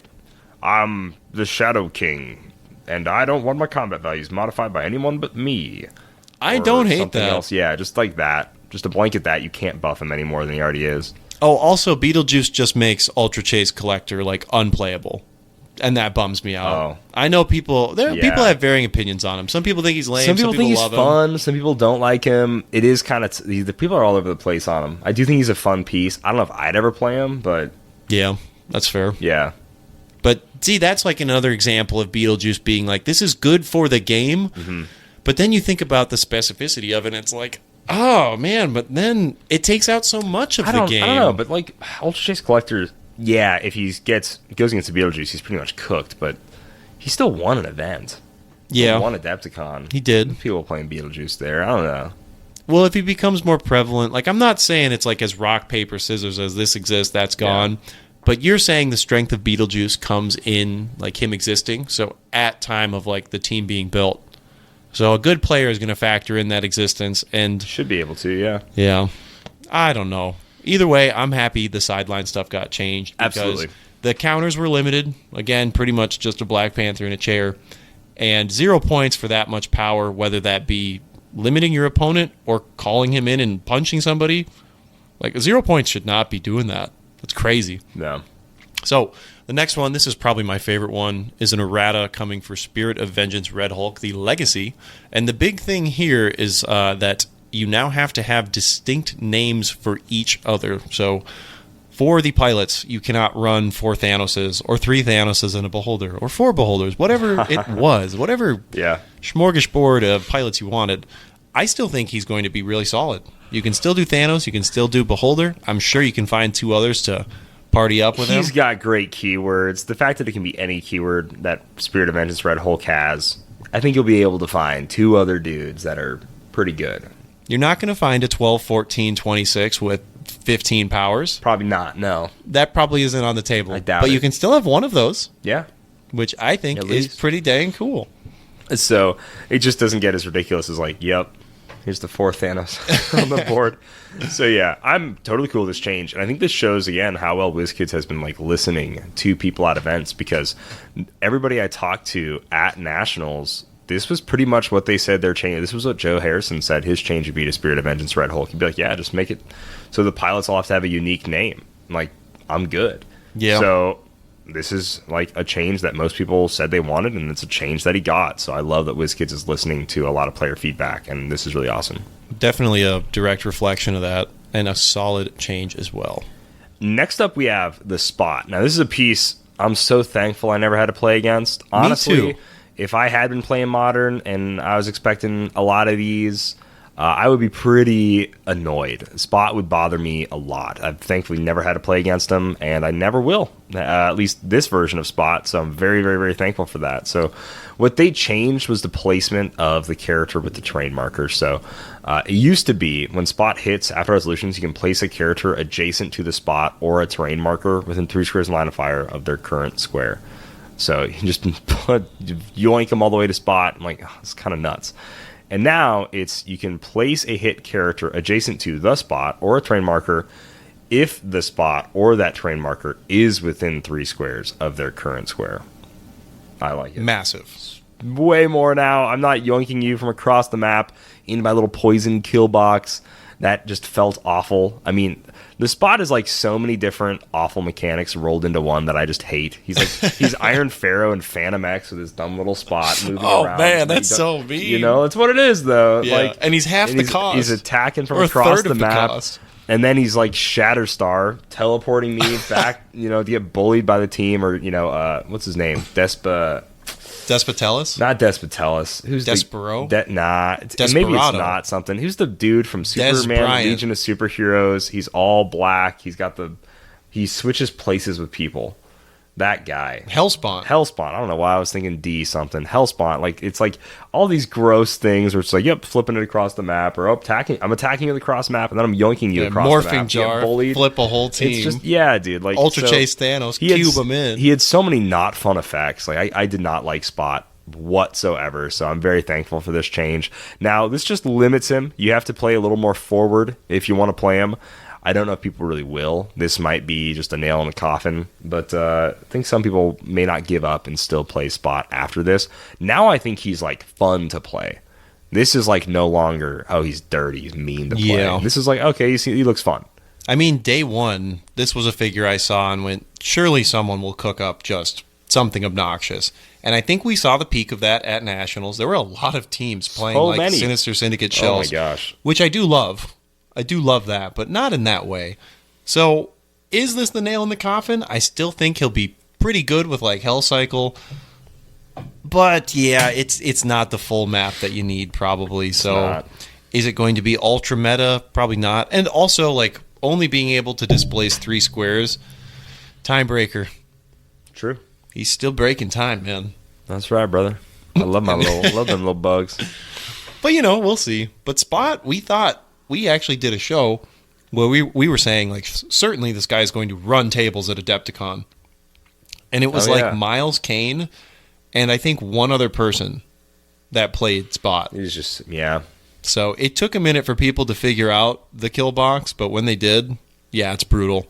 I'm the Shadow King, and I don't want my combat values modified by anyone but me. I Or don't hate something that. else. Yeah, just like that. Just to blanket that, you can't buff him any more than he already is. Oh, also, Beetlejuice just makes Ultra Chase Collector like unplayable, and that bums me out. Oh. I know people. Yeah. People have varying opinions on him. Some people think he's lame. Some people think he's love him. fun. Some people don't like him. It is kind of the people are all over the place on him. I do think he's a fun piece. I don't know if I'd ever play him, but Yeah, that's fair. yeah, But see, that's like another example of Beetlejuice being like, this is good for the game. Mm-hmm. But then you think about the specificity of it, and it's like, oh man, but then it takes out so much of the game. I don't know, but like Ultra Chase Collector, yeah, if he goes against the Beetlejuice, he's pretty much cooked. But he still won an event. Yeah. He won Adepticon. He did. People playing Beetlejuice there. I don't know. Well, if he becomes more prevalent, like I'm not saying it's like as rock, paper, scissors as this exists, that's gone. But you're saying the strength of Beetlejuice comes in like him existing. So at time of like the team being built. So a good player is going to factor in that existence. And Should be able to, yeah. yeah, I don't know. Either way, I'm happy the sideline stuff got changed. Because Absolutely. the counters were limited. Again, pretty much just a Black Panther in a chair. And 0 points for that much power, whether that be limiting your opponent or calling him in and punching somebody. Like 0 points should not be doing that. That's crazy. No. So the next one, this is probably my favorite one, is an errata coming for Spirit of Vengeance Red Hulk, the Legacy. And the big thing here is that you now have to have distinct names for each other. So for the pilots, you cannot run 4 Thanoses or 3 Thanoses and a Beholder or 4 Beholders, whatever it was, whatever Yeah. smorgasbord of pilots you wanted. I still think he's going to be really solid. You can still do Thanos, you can still do Beholder. I'm sure you can find 2 others to party up with him. He's got great keywords. The fact that it can be any keyword that Spirit of Vengeance Red Hulk has, I think you'll be able to find 2 other dudes that are pretty good. You're not going to find a 12, 14, 26 with 15 powers. Probably not, no. That probably isn't on the table. I doubt but it. you can still have one of those, Yeah. which I think At is least. pretty dang cool. So it just doesn't get as ridiculous as like, yep, here's the 4 Thanos on the board. So yeah, I'm totally cool with this change. And I think this shows again how well WizKids has been like listening to people at events, because everybody I talked to at Nationals, this was pretty much what they said their change. This was what Joe Harrison said his change would be to Spirit of Vengeance Red Hulk. He'd be like, yeah, just make it so the pilots all have to have a unique name. I'm like, I'm good. Yeah. So this is like a change that most people said they wanted, and it's a change that he got. So I love that WizKids is listening to a lot of player feedback, and this is really awesome. Definitely a direct reflection of that, and a solid change as well. Next up, we have the Spot. Now, this is a piece I'm so thankful I never had to play against. Honestly, too. If I had been playing Modern and I was expecting a lot of these, I would be pretty annoyed. Spot would bother me a lot. I've thankfully never had to play against him, and I never will, at least this version of Spot, so I'm very, very, very thankful for that. So what they changed was the placement of the character with the terrain markers. So it used to be when Spot hits after resolutions, you can place a character adjacent to the spot or a terrain marker within 3 squares in line of fire of their current square. So you can just yoink them all the way to Spot. I'm like, oh, it's kind of nuts. And now it's you can place a hit character adjacent to the spot or a terrain marker if the spot or that terrain marker is within 3 squares of their current square. I like it. Massive. Way more now. I'm not yoinking you from across the map into my little poison kill box. That just felt awful. I mean, the Spot is like so many different awful mechanics rolled into one that I just hate. He's like he's Iron Pharaoh and Phantom X with his dumb little spot moving Oh, around. man, that's so mean. You know, it's what it is though. Yeah, Like, and he's half the cost. He's attacking from Or a across third the of the map. cost. And then he's like Shatterstar teleporting me back, to get bullied by the team, or what's his name? Despotic Despotellus? Not Despotellus. Who's Despero? Maybe it's Desperado. not something. Who's the dude from Des Superman Bryant. Legion of Superheroes? He's all black. He switches places with people. That guy. Hellspawn. Hellspawn. I don't know why I was thinking D something. Hellspawn. Like, it's like all these gross things where it's like, yep, flipping it across the map, or I'm attacking you across the map, and then I'm yoinking you across the map. Morphing jar, bullied. flip a whole team. It's just, yeah, dude. Like, Ultra so Chase Thanos, he had- cube him in. He had so many not fun effects. Like, I did not like Spot whatsoever, so I'm very thankful for this change. Now, this just limits him. You have to play a little more forward if you want to play him. I don't know if people really will. This might be just a nail in the coffin, but I think some people may not give up and still play Spot after this. Now I think he's like fun to play. This is like no longer, oh, he's dirty, he's mean to play. Yeah. This is like, okay, he looks fun. I mean, day one, this was a figure I saw and went, surely someone will cook up just something obnoxious. And I think we saw the peak of that at Nationals. There were a lot of teams playing So like many. Sinister Syndicate Oh my shells. gosh. Which I do love. I do love that, but not in that way. So, is this the nail in the coffin? I still think he'll be pretty good with like Hell Cycle. But yeah, it's not the full map that you need probably. So, not. is it going to be ultra meta? Probably not. And also like only being able to displace 3 squares, time breaker. True. He's still breaking time, man. That's right, brother. I love love them little bugs. But we'll see. But Spot, we thought we actually did a show where we were saying like certainly this guy is going to run tables at Adepticon. And it was yeah. Miles Kane and I think one other person that played Spot. He's just, yeah. So it took a minute for people to figure out the kill box, but when they did, yeah, it's brutal.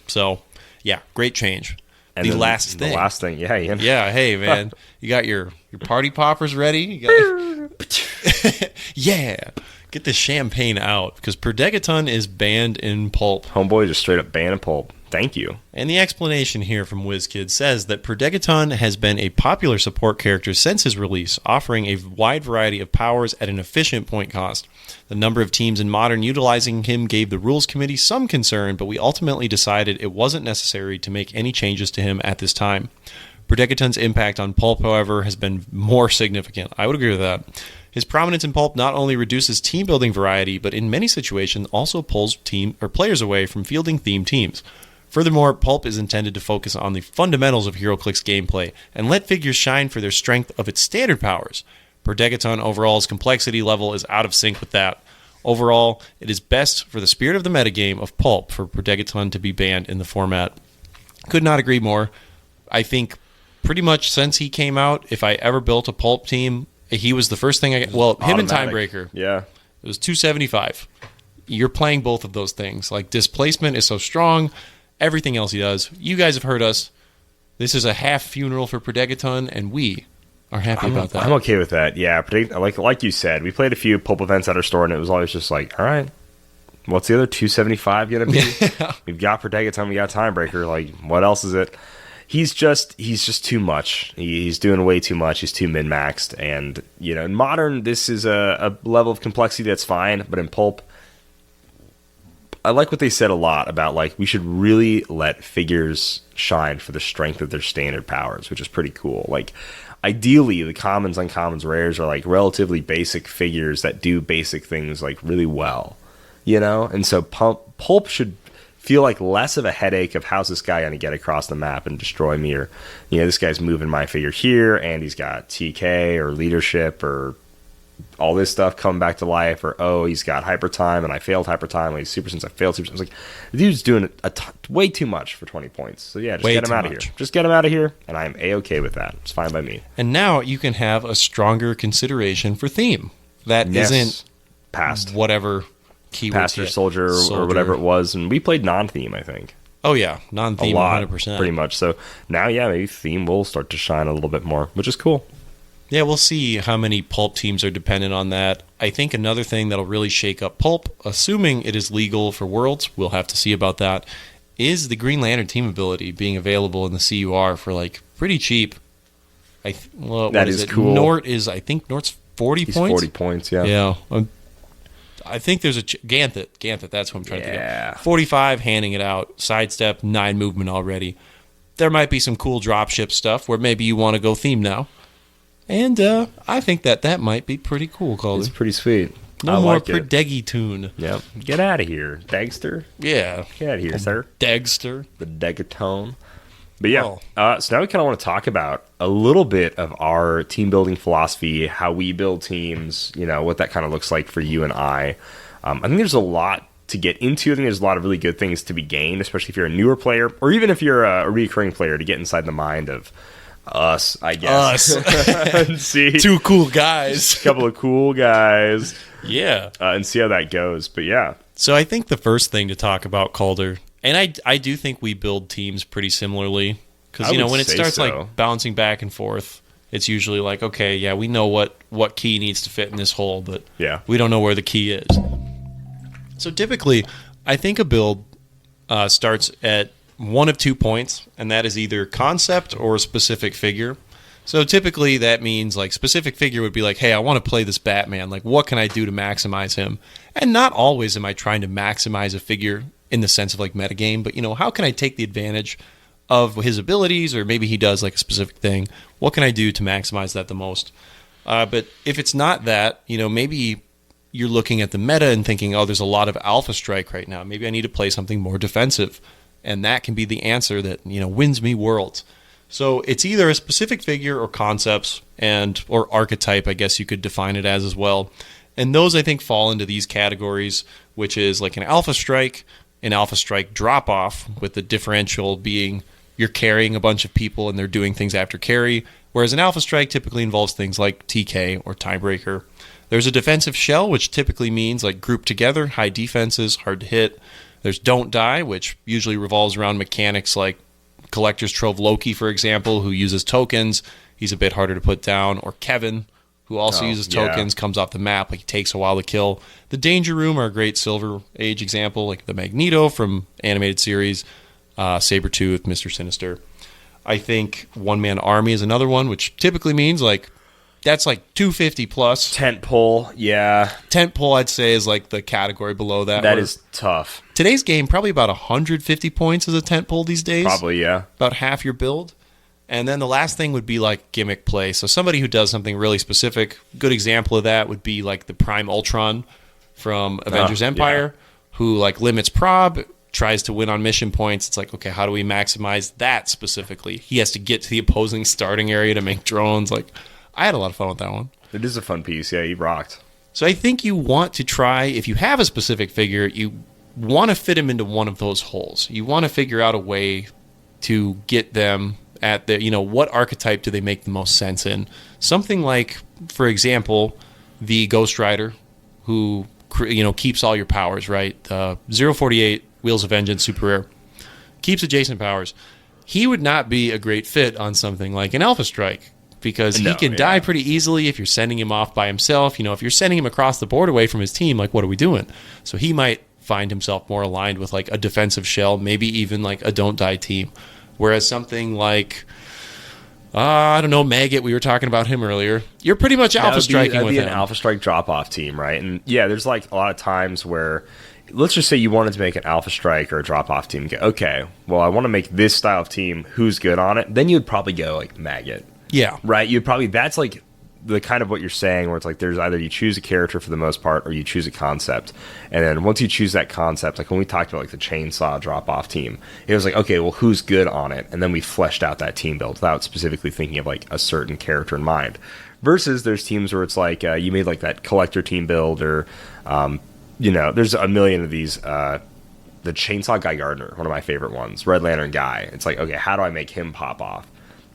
So, yeah, great change. And the then last thing. The last thing, yeah. Ian. Yeah, hey, man. You got your party poppers ready? You got yeah. Get the champagne out, because Perdegaton is banned in Pulp. Homeboy just straight up banned Pulp. Thank you. And the explanation here from WizKid says that Perdegaton has been a popular support character since his release, offering a wide variety of powers at an efficient point cost. The number of teams in Modern utilizing him gave the Rules Committee some concern, but we ultimately decided it wasn't necessary to make any changes to him at this time. Perdegaton's impact on Pulp, however, has been more significant. I would agree with that. His prominence in Pulp not only reduces team building variety, but in many situations also pulls team or players away from fielding themed teams. Furthermore, Pulp is intended to focus on the fundamentals of Heroclix gameplay and let figures shine for their strength of its standard powers. Perdegaton overall's complexity level is out of sync with that. Overall, it is best for the spirit of the metagame of Pulp for Perdegaton to be banned in the format. Could not agree more. I think pretty much since he came out, if I ever built a Pulp team, he was the first thing him and Automatic. Timebreaker. Yeah. It was 275. You're playing both of those things. Like, displacement is so strong. Everything else he does. You guys have heard us. This is a half funeral for Perdegaton, and we are happy about that. I'm okay with that. Yeah, like you said, we played a few Pulp events at our store, and it was always just like, all right, what's the other 275 gonna be? We've got Perdegaton, we got Timebreaker. Like, what else is it? He's just too much. He's doing way too much. He's too min-maxed. And, in Modern, this is a level of complexity that's fine. But in Pulp, I like what they said a lot about, like, we should really let figures shine for the strength of their standard powers, which is pretty cool. Like, ideally, the commons, uncommons, rares are, like, relatively basic figures that do basic things, like, really well. And so Pulp should feel like less of a headache of how's this guy going to get across the map and destroy me, or this guy's moving my figure here and he's got TK or leadership or all this stuff coming back to life, or he's got hyper time and I failed hyper time, he's super sense, I failed super sense. Like, the dude's doing way too much for 20 points. So yeah, just get him out of here. Just get him out of here, and I'm a-okay with that. It's fine by me. And now you can have a stronger consideration for theme that isn't past whatever keyword Pastor, soldier, or whatever it was, and we played non-theme, I think. Oh yeah, non-theme, a lot, 100%, pretty much. So now, yeah, maybe theme will start to shine a little bit more, which is cool. Yeah, we'll see how many Pulp teams are dependent on that. I think another thing that'll really shake up Pulp, assuming it is legal for Worlds, we'll have to see about that, is the Green Lantern team ability being available in the CUR for like pretty cheap. That is cool. Nort's 40 He's points. 40 points, yeah. Yeah. I think there's a Ganthet, that's who I'm trying to Yeah. get. 45, handing it out. Sidestep, 9 movement already. There might be some cool dropship stuff where maybe you want to go theme now. And I think that might be pretty cool, Calder. It's pretty sweet. No I more like it. Perdeggy tune. Yep. Get out of here, Dagster. Yeah. Get out of here, sir. Dagster. The Degatone. But yeah, Oh. so now we kind of want to talk about a little bit of our team building philosophy, how we build teams, what that kind of looks like for you and I. I think there's a lot to get into. I think there's a lot of really good things to be gained, especially if you're a newer player, or even if you're a recurring player, to get inside the mind of us, I guess. And see Two cool guys. a couple of cool guys Yeah. and see how that goes. But yeah. So I think the first thing to talk about, Calder, and I do think we build teams pretty similarly, because I would when it say starts so. like bouncing back and forth, it's usually like, okay, yeah, we know what key needs to fit in this hole, but Yeah. we don't know where the key is. So typically, I think a build starts at one of 2 points, and that is either concept or a specific figure. So typically that means like specific figure would be like, hey, I want to play this Batman. Like, what can I do to maximize him? And not always am I trying to maximize a figure in the sense of like metagame, but how can I take the advantage of his abilities, or maybe he does like a specific thing? What can I do to maximize that the most? But if it's not that, maybe you're looking at the meta and thinking, oh, there's a lot of Alpha Strike right now. Maybe I need to play something more defensive. And that can be the answer that, wins me worlds. So it's either a specific figure or concepts or archetype, I guess you could define it as well. And those, I think, fall into these categories, which is like an Alpha Strike drop-off, with the differential being you're carrying a bunch of people and they're doing things after carry, whereas an Alpha Strike typically involves things like TK or Tiebreaker. There's a defensive shell, which typically means like grouped together, high defenses, hard to hit. There's Don't Die, which usually revolves around mechanics like Collector's Trove Loki, for example, who uses tokens. He's a bit harder to put down. Or Kevin, who also uses tokens, comes off the map, like he takes a while to kill. The Danger Room are a great Silver Age example, like the Magneto from animated series, Sabretooth, Mr. Sinister. I think One Man Army is another one, which typically means like that's like 250 plus. Tent pole, yeah. Tent pole, I'd say, is like the category below that. That is tough. Today's game, probably about 150 points as a tent pole these days. Probably, yeah. About half your build. And then the last thing would be like gimmick play. So somebody who does something really specific. Good example of that would be like the Prime Ultron from Avengers Empire, who like limits prob, tries to win on mission points. It's like, okay, how do we maximize that specifically? He has to get to the opposing starting area to make drones. Like, I had a lot of fun with that one. It is a fun piece. Yeah, you rocked. So I think you want to try, if you have a specific figure, you want to fit him into one of those holes. You want to figure out a way to get them at the, what archetype do they make the most sense in? Something like, for example, the Ghost Rider, who, keeps all your powers, right? 048, Wheels of Vengeance, super rare. Keeps adjacent powers. He would not be a great fit on something like an Alpha Strike, because he can die pretty easily if you're sending him off by himself. If you're sending him across the board away from his team, like, what are we doing? So he might find himself more aligned with like a defensive shell, maybe even like a Don't Die team. Whereas something like, I don't know, Maggot, we were talking about him earlier. You're pretty much Alpha Striking with him. That'd be an Alpha Strike drop-off team, right? And yeah, there's like a lot of times where, let's just say you wanted to make an Alpha Strike or a drop-off team. Okay, well, I want to make this style of team. Who's good on it? Then you'd probably go like Maggot. Yeah. Right? You'd probably, that's like the kind of what you're saying, where it's like there's either you choose a character for the most part or you choose a concept. And then once you choose that concept, like when we talked about like the chainsaw drop-off team, it was like, okay, well, who's good on it? And then we fleshed out that team build without specifically thinking of like a certain character in mind. Versus there's teams where it's like you made like that collector team build, or, there's a million of these. The Chainsaw Guy Gardner, one of my favorite ones, Red Lantern Guy. It's like, okay, how do I make him pop off?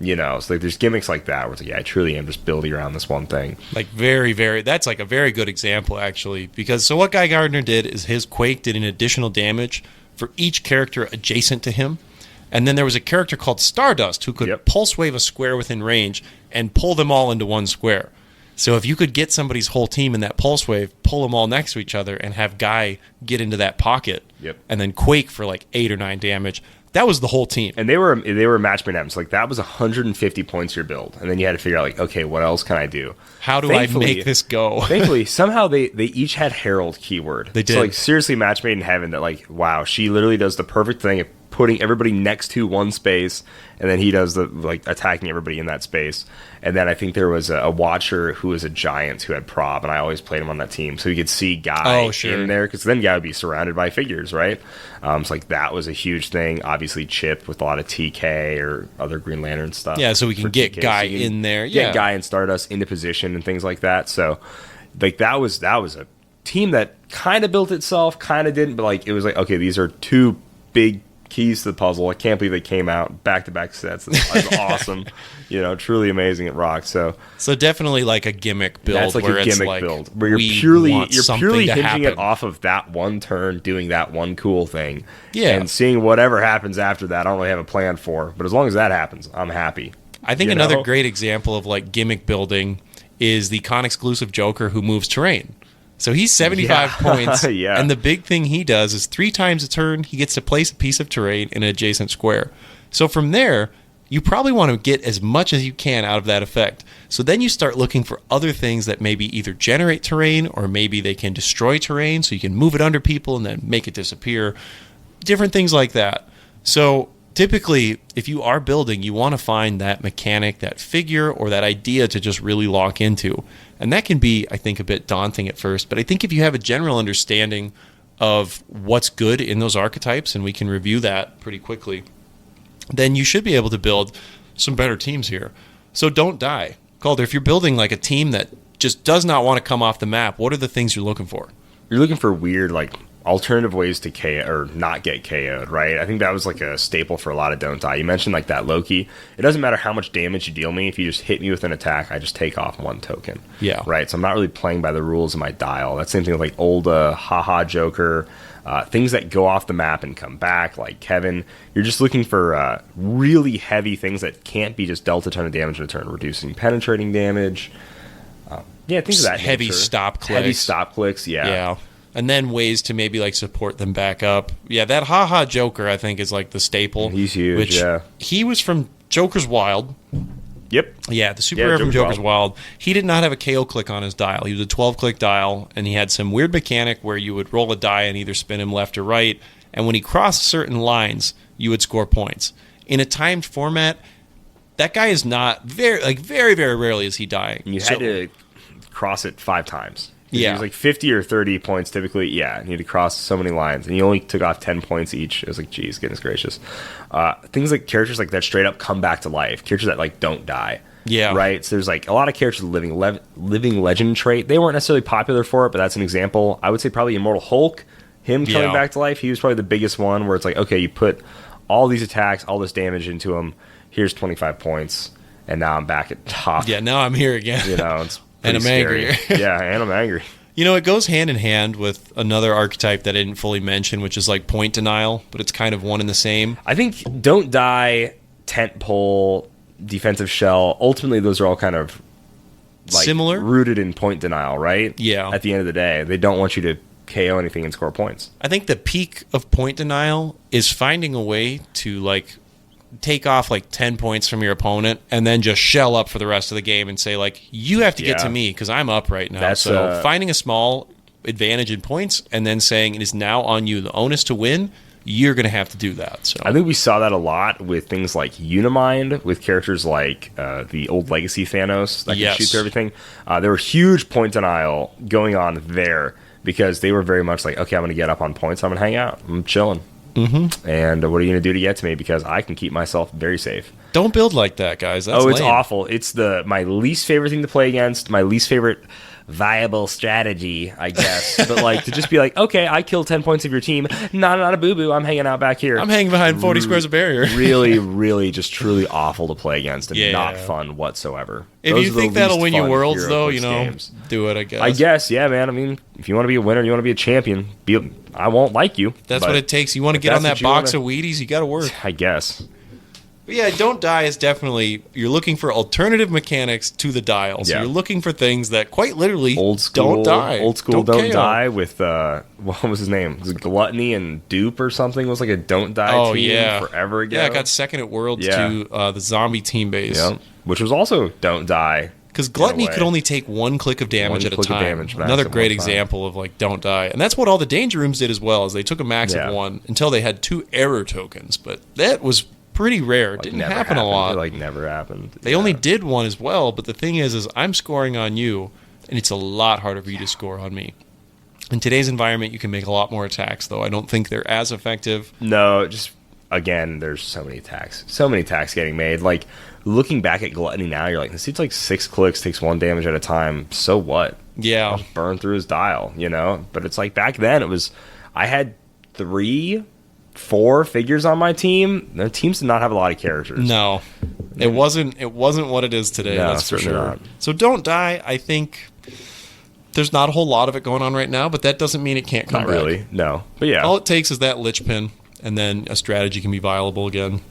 So like there's gimmicks like that where it's like, yeah, I truly am just building around this one thing. Like that's like a very good example, actually, because so what Guy Gardner did is his Quake did an additional damage for each character adjacent to him. And then there was a character called Stardust who could pulse wave a square within range and pull them all into one square. So if you could get somebody's whole team in that pulse wave, pull them all next to each other, and have Guy get into that pocket, and then Quake for like 8 or 9 damage, that was the whole team. And they were match made items. Like that was 150 points your build. And then you had to figure out like, okay, what else can I do? How do I make this go? Thankfully, somehow they each had Herald keyword. They did. So like seriously match made in heaven that like, wow, she literally does the perfect thing. It putting everybody next to one space, and then he does the like attacking everybody in that space. And then I think there was a watcher who was a giant who had prob, and I always played him on that team, so you could see Guy in there, because then Guy would be surrounded by figures, right? So like that was a huge thing. Obviously, Chip with a lot of TK or other Green Lantern stuff. Yeah, so we can get TK, Guy so you can in there. Get Guy and Stardust into position and things like that. So like that was a team that kind of built itself, kind of didn't, but like it was like, okay, these are two big keys to the puzzle. I can't believe they came out back-to-back sets. That's awesome. Truly amazing at Rock. So definitely like a gimmick build. That's like where a it's gimmick like, build where you're purely hinging it off of that one turn, doing that one cool thing, and seeing whatever happens after that. I don't really have a plan for, but as long as that happens, I'm happy. I think another great example of like gimmick building is the con exclusive Joker who moves terrain. So he's 75 points, and the big thing he does is 3 times a turn, he gets to place a piece of terrain in an adjacent square. So from there, you probably want to get as much as you can out of that effect. So then you start looking for other things that maybe either generate terrain, or maybe they can destroy terrain, so you can move it under people and then make it disappear. Different things like that. So typically, if you are building, you want to find that mechanic, that figure, or that idea to just really lock into. And that can be, I think, a bit daunting at first. But I think if you have a general understanding of what's good in those archetypes, and we can review that pretty quickly, then you should be able to build some better teams here. So don't die. Calder, if you're building like a team that just does not want to come off the map, what are the things you're looking for? You're looking for weird, like, alternative ways to KO or not get KO'd, right? I think that was like a staple for a lot of Don't Die. You mentioned like that Loki. It doesn't matter how much damage you deal me. If you just hit me with an attack, I just take off 1 token. Yeah. Right? So I'm not really playing by the rules of my dial. That's the same thing with like old haha Joker. Things that go off the map and come back, like Kevin. You're just looking for really heavy things that can't be just dealt a ton of damage in a turn, reducing penetrating damage. Things of that heavy nature. Stop clicks. Heavy stop clicks, yeah. And then ways to maybe like support them back up. Yeah, that haha Joker I think is like the staple. He's huge, He was from Joker's Wild. Yep. Yeah, the super rare from Joker's Wild. He did not have a KO click on his dial. He was a 12-click dial, and he had some weird mechanic where you would roll a die and either spin him left or right, and when he crossed certain lines, you would score points. In a timed format, that guy is not very, very rarely is he dying. You had to cross it 5 times. Yeah. It was like 50 or 30 points typically. Yeah, and you had to cross so many lines. And you only took off 10 points each. It was like, geez, goodness gracious. Things like characters like that straight up come back to life. Characters that like don't die. Yeah. Right? So there's like a lot of characters with living legend trait. They weren't necessarily popular for it, but that's an example. I would say probably Immortal Hulk, him coming back to life. He was probably the biggest one where it's like, okay, you put all these attacks, all this damage into him. Here's 25 points. And now I'm back at top. Yeah, now I'm here again. It's and I'm scary. angry. Yeah, and I'm angry. It goes hand in hand with another archetype that I didn't fully mention, which is like point denial, but it's kind of one and the same. I think Don't Die, Tent Pole, Defensive Shell, ultimately those are all kind of like similar, rooted in point denial, right? Yeah. At the end of the day, they don't want you to KO anything and score points. I think the peak of point denial is finding a way to like take off like 10 points from your opponent and then just shell up for the rest of the game and say like, you have to get to me because I'm up right now. So finding a small advantage in points and then saying it is now on you, the onus to win, you're going to have to do that. So I think we saw that a lot with things like Unimind, with characters like the old Legacy Thanos that can shoot through everything. There were huge point denial going on there because they were very much like, okay, I'm going to get up on points, I'm going to hang out, I'm chilling. Mm-hmm. And what are you going to do to get to me? Because I can keep myself very safe. Don't build like that, guys. That's it's lame. awful. It's my least favorite thing to play against, my least favorite viable strategy, I guess. But like to just be like, okay, I killed 10 points of your team. Not a boo-boo. I'm hanging out back here. I'm hanging behind 40 squares of barrier. really, just truly awful to play against and not fun whatsoever. If Those you think that'll win you worlds, though, games. do it, I guess. I guess, yeah, man. I mean, if you want to be a winner, you want to be a champion, I won't like you. That's what it takes. You want to get on that box of Wheaties, you got to work. I guess. But yeah, Don't Die is definitely, you're looking for alternative mechanics to the dial. So you're looking for things that quite literally old school, don't die. Old school don't die with, what was his name? Was it Gluttony and Dupe or something? It was like a don't die team forever ago. Yeah, it got second at Worlds to the zombie team base. Yeah, which was also don't die. Because Gluttony way. could only take one click of damage One at a click of time. damage max Another at great one time. example of like don't die. And that's what all the danger rooms did as well, is they took a max Yeah. of 1 until they had 2 error tokens. But that was pretty rare. It Like, didn't never happen a happened. lot. It, like, never happened. They only did 1 as well, but the thing is I'm scoring on you, and it's a lot harder for you to score on me. In today's environment, you can make a lot more attacks, though. I don't think they're as effective. No, just again, there's so many attacks getting made. Like, looking back at Gluttony now, you're like, this dude's like 6 clicks, takes 1 damage at a time. So what? Yeah. I'll just burn through his dial, you know? But it's like back then, it was, I had 3, 4 figures on my team. The teams did not have a lot of characters. No, it wasn't what it is today. No, that's for certainly sure. not. So don't die. I think there's not a whole lot of it going on right now, but that doesn't mean it can't come Not back. really, no. But yeah. All it takes is that Lich Pin, and then a strategy can be viable again.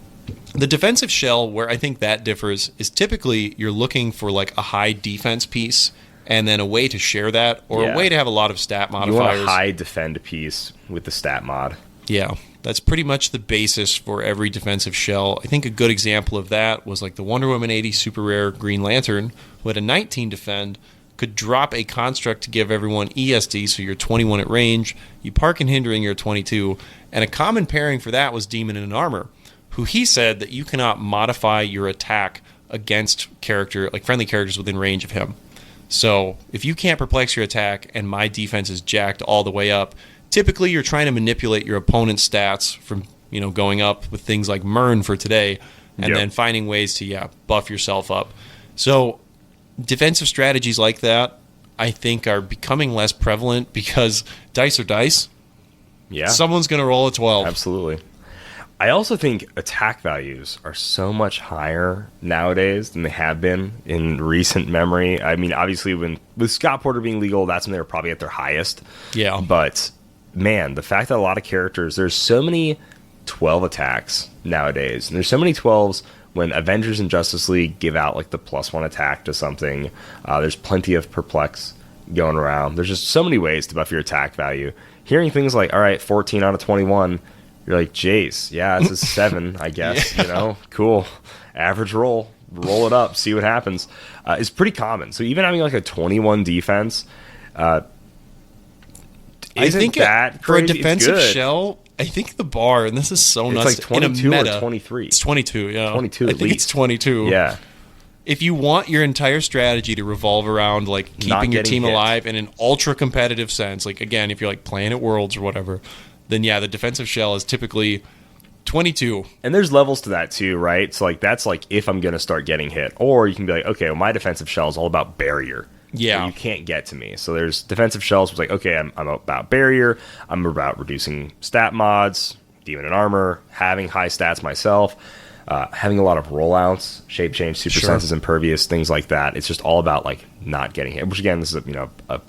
The defensive shell, where I think that differs, is typically you're looking for like a high defense piece, and then a way to share that, or Yeah. a way to have a lot of stat You modifiers. want a high defend piece with the stat mod. Yeah, that's pretty much the basis for every defensive shell. I think a good example of that was like the Wonder Woman 80 super rare Green Lantern, who had a 19 defend, could drop a construct to give everyone ESD, so you're 21 at range, you park and hindering, you're 22, and a common pairing for that was Demon in Armor, who he said that you cannot modify your attack against friendly characters within range of him. So if you can't perplex your attack and my defense is jacked all the way up, typically you're trying to manipulate your opponent's stats from going up with things like Mern for today, and Yep. then finding ways to buff yourself up. So defensive strategies like that, I think, are becoming less prevalent because dice are dice. Yeah. Someone's going to roll a 12. Absolutely. I also think attack values are so much higher nowadays than they have been in recent memory. I mean, obviously, with Scott Porter being legal, that's when they were probably at their highest. Yeah. But, man, the fact that a lot of characters, there's so many 12 attacks nowadays. And there's so many 12s when Avengers and Justice League give out, like, the +1 attack to something. There's plenty of Perplex going around. There's just so many ways to buff your attack value. Hearing things like, all right, 14 out of 21... You're like, Jace, yeah, it's a 7, I guess. Yeah. Cool. Average roll it up, see what happens. It's pretty common. So even having like a 21 defense, I isn't think that for a crazy? It's defensive good. shell, I think the bar, and this is so It's nuts, like 22 in a meta, or 23. It's 22, yeah. 22 I at think it's least. 22. Yeah. If you want your entire strategy to revolve around like Not keeping your getting team hit. alive in an ultra competitive sense, like again, if you're like playing at Worlds or whatever, then yeah, the defensive shell is typically 22. And there's levels to that too, right? So like that's like if I'm going to start getting hit. Or you can be like, okay, well, my defensive shell is all about barrier. Yeah. So you can't get to me. So there's defensive shells was like, okay, I'm about barrier. I'm about reducing stat mods, demon and armor, having high stats myself, having a lot of rollouts, shape change, super Sure. senses, impervious, things like that. It's just all about like not getting hit. Which again, this is a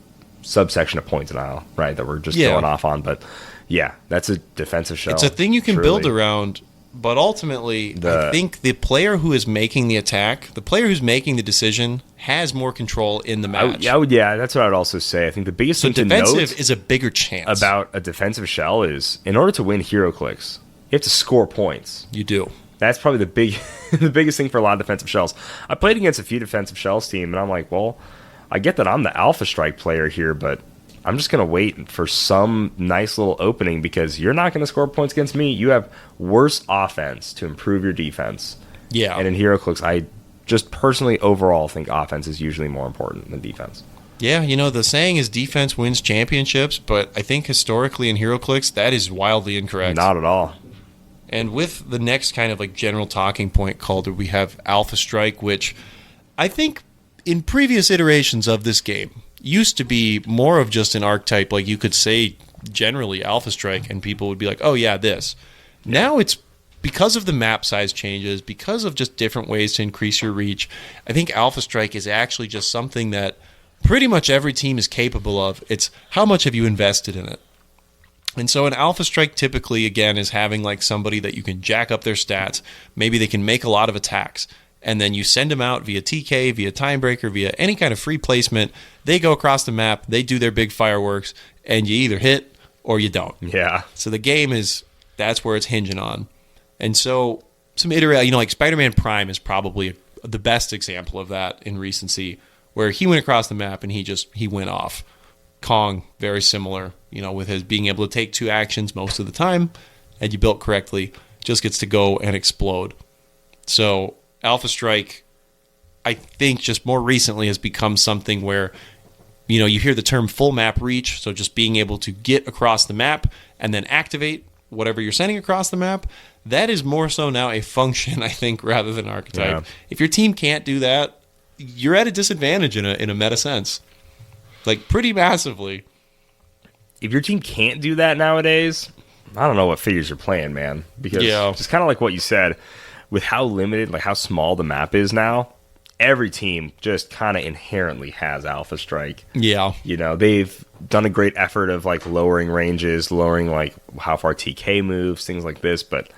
subsection of point denial, right? That we're just Yeah. going off on, but yeah, that's a defensive shell. It's a thing you can truly. build around, but ultimately, I think the player who is making the attack, the player who's making the decision, has more control in the match. Yeah, that's what I would also say. I think the biggest So thing to defensive note is a bigger chance. about a defensive shell is in order to win Heroclix, you have to score points. You do. That's probably the biggest thing for a lot of defensive shells. I played against a few defensive shells team, and I'm like, well, I get that I'm the Alpha Strike player here, but I'm just going to wait for some nice little opening because you're not going to score points against me. You have worse offense to improve your defense. Yeah. And in Heroclix, I just personally overall think offense is usually more important than defense. Yeah, the saying is defense wins championships, but I think historically in HeroClix, that is wildly incorrect. Not at all. And with the next kind of like general talking point, Calder, we have Alpha Strike, which I think in previous iterations of this game used to be more of just an archetype. Like you could say generally Alpha Strike and people would be like, oh yeah, this. Now it's because of the map size changes, because of just different ways to increase your reach. I think Alpha Strike is actually just something that pretty much every team is capable of. It's how much have you invested in it? And so an Alpha Strike typically, again, is having like somebody that you can jack up their stats. Maybe they can make a lot of attacks. And then you send them out via TK, via Timebreaker, via any kind of free placement. They go across the map, they do their big fireworks, and you either hit or you don't. Yeah. So the game that's where it's hinging on. And so some iteration, like Spider-Man Prime is probably the best example of that in recency, where he went across the map and he went off. Kong, very similar, with his being able to take 2 actions most of the time, and you built correctly, just gets to go and explode. So Alpha Strike, I think just more recently has become something where, you hear the term full map reach, so just being able to get across the map and then activate whatever you're sending across the map. That is more so now a function, I think, rather than archetype. Yeah. If your team can't do that, you're at a disadvantage in a meta sense. Like, pretty massively. If your team can't do that nowadays, I don't know what figures you're playing, man. Because just kind of like what you said, with how limited, like how small the map is now, every team just kind of inherently has Alpha Strike. Yeah. They've done a great effort of like lowering ranges, lowering like how far TK moves, things like this, but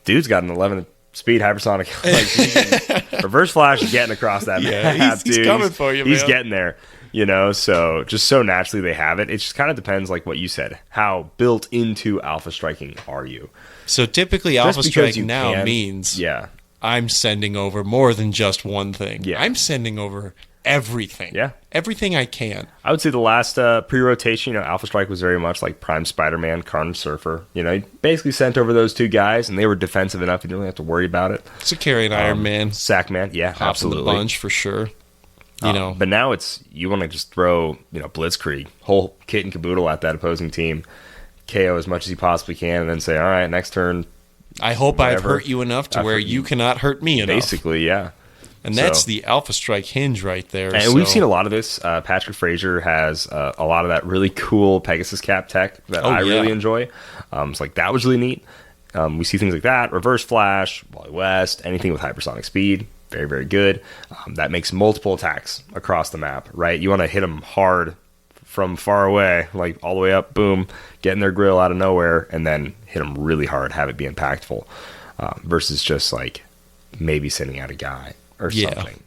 dude's got an 11 speed hypersonic. Like, reverse flash is getting across that map, dude. He's coming for you, man. He's getting there. So just so naturally they have it. It just kind of depends, like what you said, how built into Alpha Striking are you? So typically Alpha Strike now means I'm sending over more than just one thing. Yeah. I'm sending over everything. Yeah. Everything I can. I would say the last pre-rotation, Alpha Strike was very much like Prime Spider-Man, Carnage Surfer. He basically sent over those 2 guys, and they were defensive enough. You didn't really have to worry about it. It's a carrying Iron Man. Sackman, yeah, Hops absolutely. in the bunch for sure. But now you want to just throw, Blitzkrieg, whole kit and caboodle at that opposing team, KO as much as you possibly can, and then say, all right, next turn. I hope I've hurt you enough to where you cannot hurt me enough. Basically, yeah. And that's the Alpha Strike hinge right there. And we've seen a lot of this. Patrick Frazier has a lot of that really cool Pegasus Cap tech that I really enjoy. It's like, that was really neat. We see things like that. Reverse Flash, Wally West, anything with hypersonic speed. Very, very good. That makes multiple attacks across the map, right? You want to hit them hard from far away, like all the way up, boom, get in their grill out of nowhere, and then hit them really hard, have it be impactful, versus just like maybe sending out a guy or something,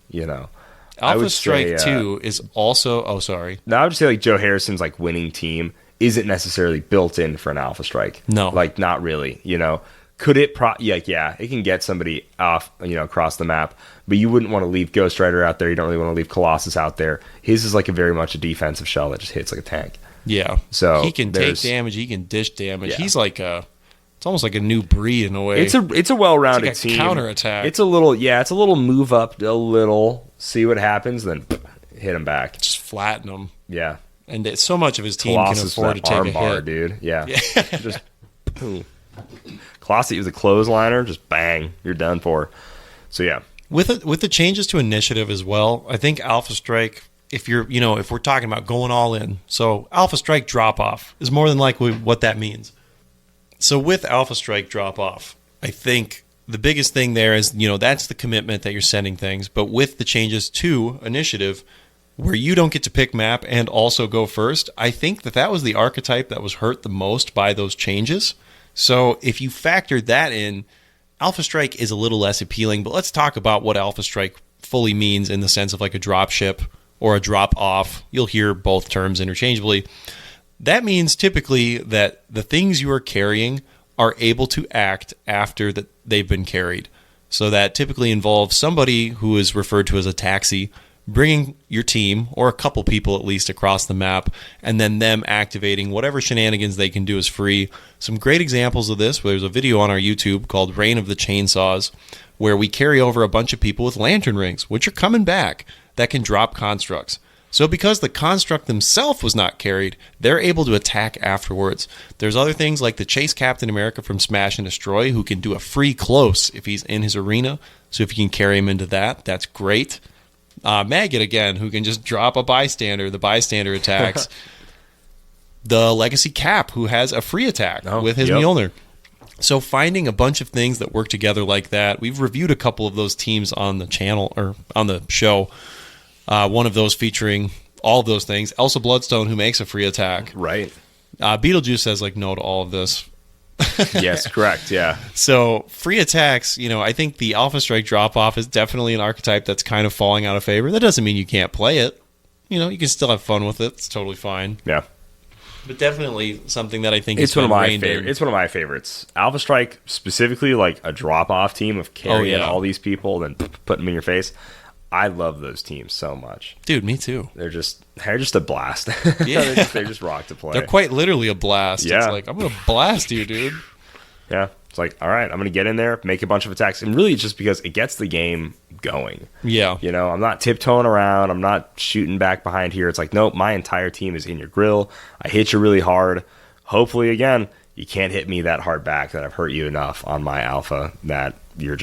Alpha Strike 2 is also... Oh, sorry. No, I would just say like Joe Harrison's like winning team isn't necessarily built in for an Alpha Strike. No. Like, not really, Could it it can get somebody off, across the map, but you wouldn't want to leave Ghost Rider out there. You don't really want to leave Colossus out there. His is like a very much a defensive shell that just hits like a tank. Yeah. So he can take damage, he can dish damage. Yeah. He's like it's almost like a new breed in a way. It's a well-rounded it's like a team. Counterattack. It's a little move up a little, see what happens, then hit him back. Just flatten him. Yeah. And so much of his team Colossus can afford to take arm a bar, hit. Dude. Yeah. Just boom. Colossus was a clothesliner, just bang, you're done for. So yeah. With the changes to initiative as well, I think Alpha Strike, if we're talking about going all in, so Alpha Strike drop off is more than likely what that means. So with Alpha Strike drop off, I think the biggest thing there is, that's the commitment that you're sending things. But with the changes to initiative, where you don't get to pick map and also go first, I think that was the archetype that was hurt the most by those changes. So if you factored that in, Alpha Strike is a little less appealing, but let's talk about what Alpha Strike fully means in the sense of like a drop ship or a drop off. You'll hear both terms interchangeably. That means typically that the things you are carrying are able to act after that they've been carried. So that typically involves somebody who is referred to as a taxi bringing your team, or a couple people at least, across the map, and then them activating whatever shenanigans they can do as free. Some great examples of this, there's a video on our YouTube called Reign of the Chainsaws, where we carry over a bunch of people with lantern rings, which are coming back, that can drop constructs. So because the construct themselves was not carried, they're able to attack afterwards. There's other things like the Chase Captain America from Smash and Destroy, who can do a free close if he's in his arena. So if you can carry him into that, that's great. Maggot, again, who can just drop a bystander. The bystander attacks. The Legacy Cap, who has a free attack with his Mjolnir. So finding a bunch of things that work together like that. We've reviewed a couple of those teams on the channel, or on the show. One of those featuring all of those things. Elsa Bloodstone, who makes a free attack. Right. Beetlejuice says like no to all of this. Yes, correct, yeah. So free attacks, I think the Alpha Strike drop-off is definitely an archetype that's kind of falling out of favor. That doesn't mean you can't play it. You can still have fun with it. It's totally fine. Yeah. But definitely something that I think it's one of my favorites. It's one of my favorites. Alpha Strike, specifically like a drop-off team of carrying all these people and putting them in your face. I love those teams so much. Dude, me too. They're just a blast. Yeah. they're just rock to play. They're quite literally a blast. Yeah. It's like, I'm going to blast you, dude. Yeah. It's like, all right, I'm going to get in there, make a bunch of attacks. And really, it's just because it gets the game going. Yeah. You know, I'm not tiptoeing around. I'm not shooting back behind here. It's like, nope, my entire team is in your grill. I hit you really hard. Hopefully, again, you can't hit me that hard back that I've hurt you enough on my alpha that your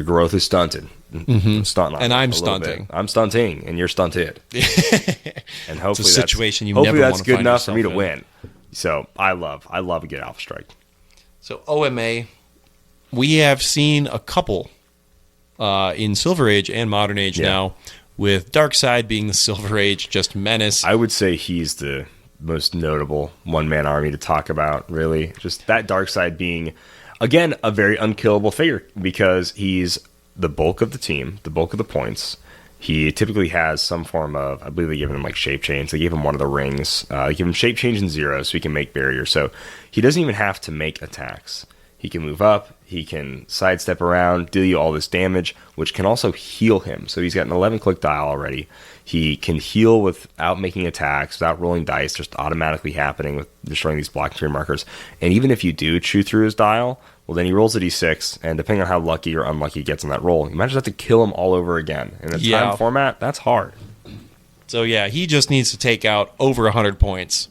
growth is stunted. Mm-hmm. Stunting on And it I'm a little stunting. bit. I'm stunting, and you're stunted. And hopefully, It's a situation you hopefully never that's wanna good find enough for me to yourself win. So I love a good alpha strike. So OMA, we have seen a couple in Silver Age and Modern Age now, with Darkseid being the Silver Age, just menace. I would say he's the most notable one-man army to talk about, really. Just that Darkseid being, again, a very unkillable figure because he's the bulk of the team, the bulk of the points. He typically has some form of, I believe they give him like shape change. They gave him one of the rings. They give him shape change and 0 so he can make barriers. So he doesn't even have to make attacks. He can move up, he can sidestep around, deal you all this damage, which can also heal him. So he's got an 11-click dial already. He can heal without making attacks, without rolling dice, just automatically happening with destroying these block tier markers. And even if you do chew through his dial, well, then he rolls a d6, and depending on how lucky or unlucky he gets on that roll, you might just have to kill him all over again. In a time format, that's hard. So yeah, he just needs to take out over 100 points,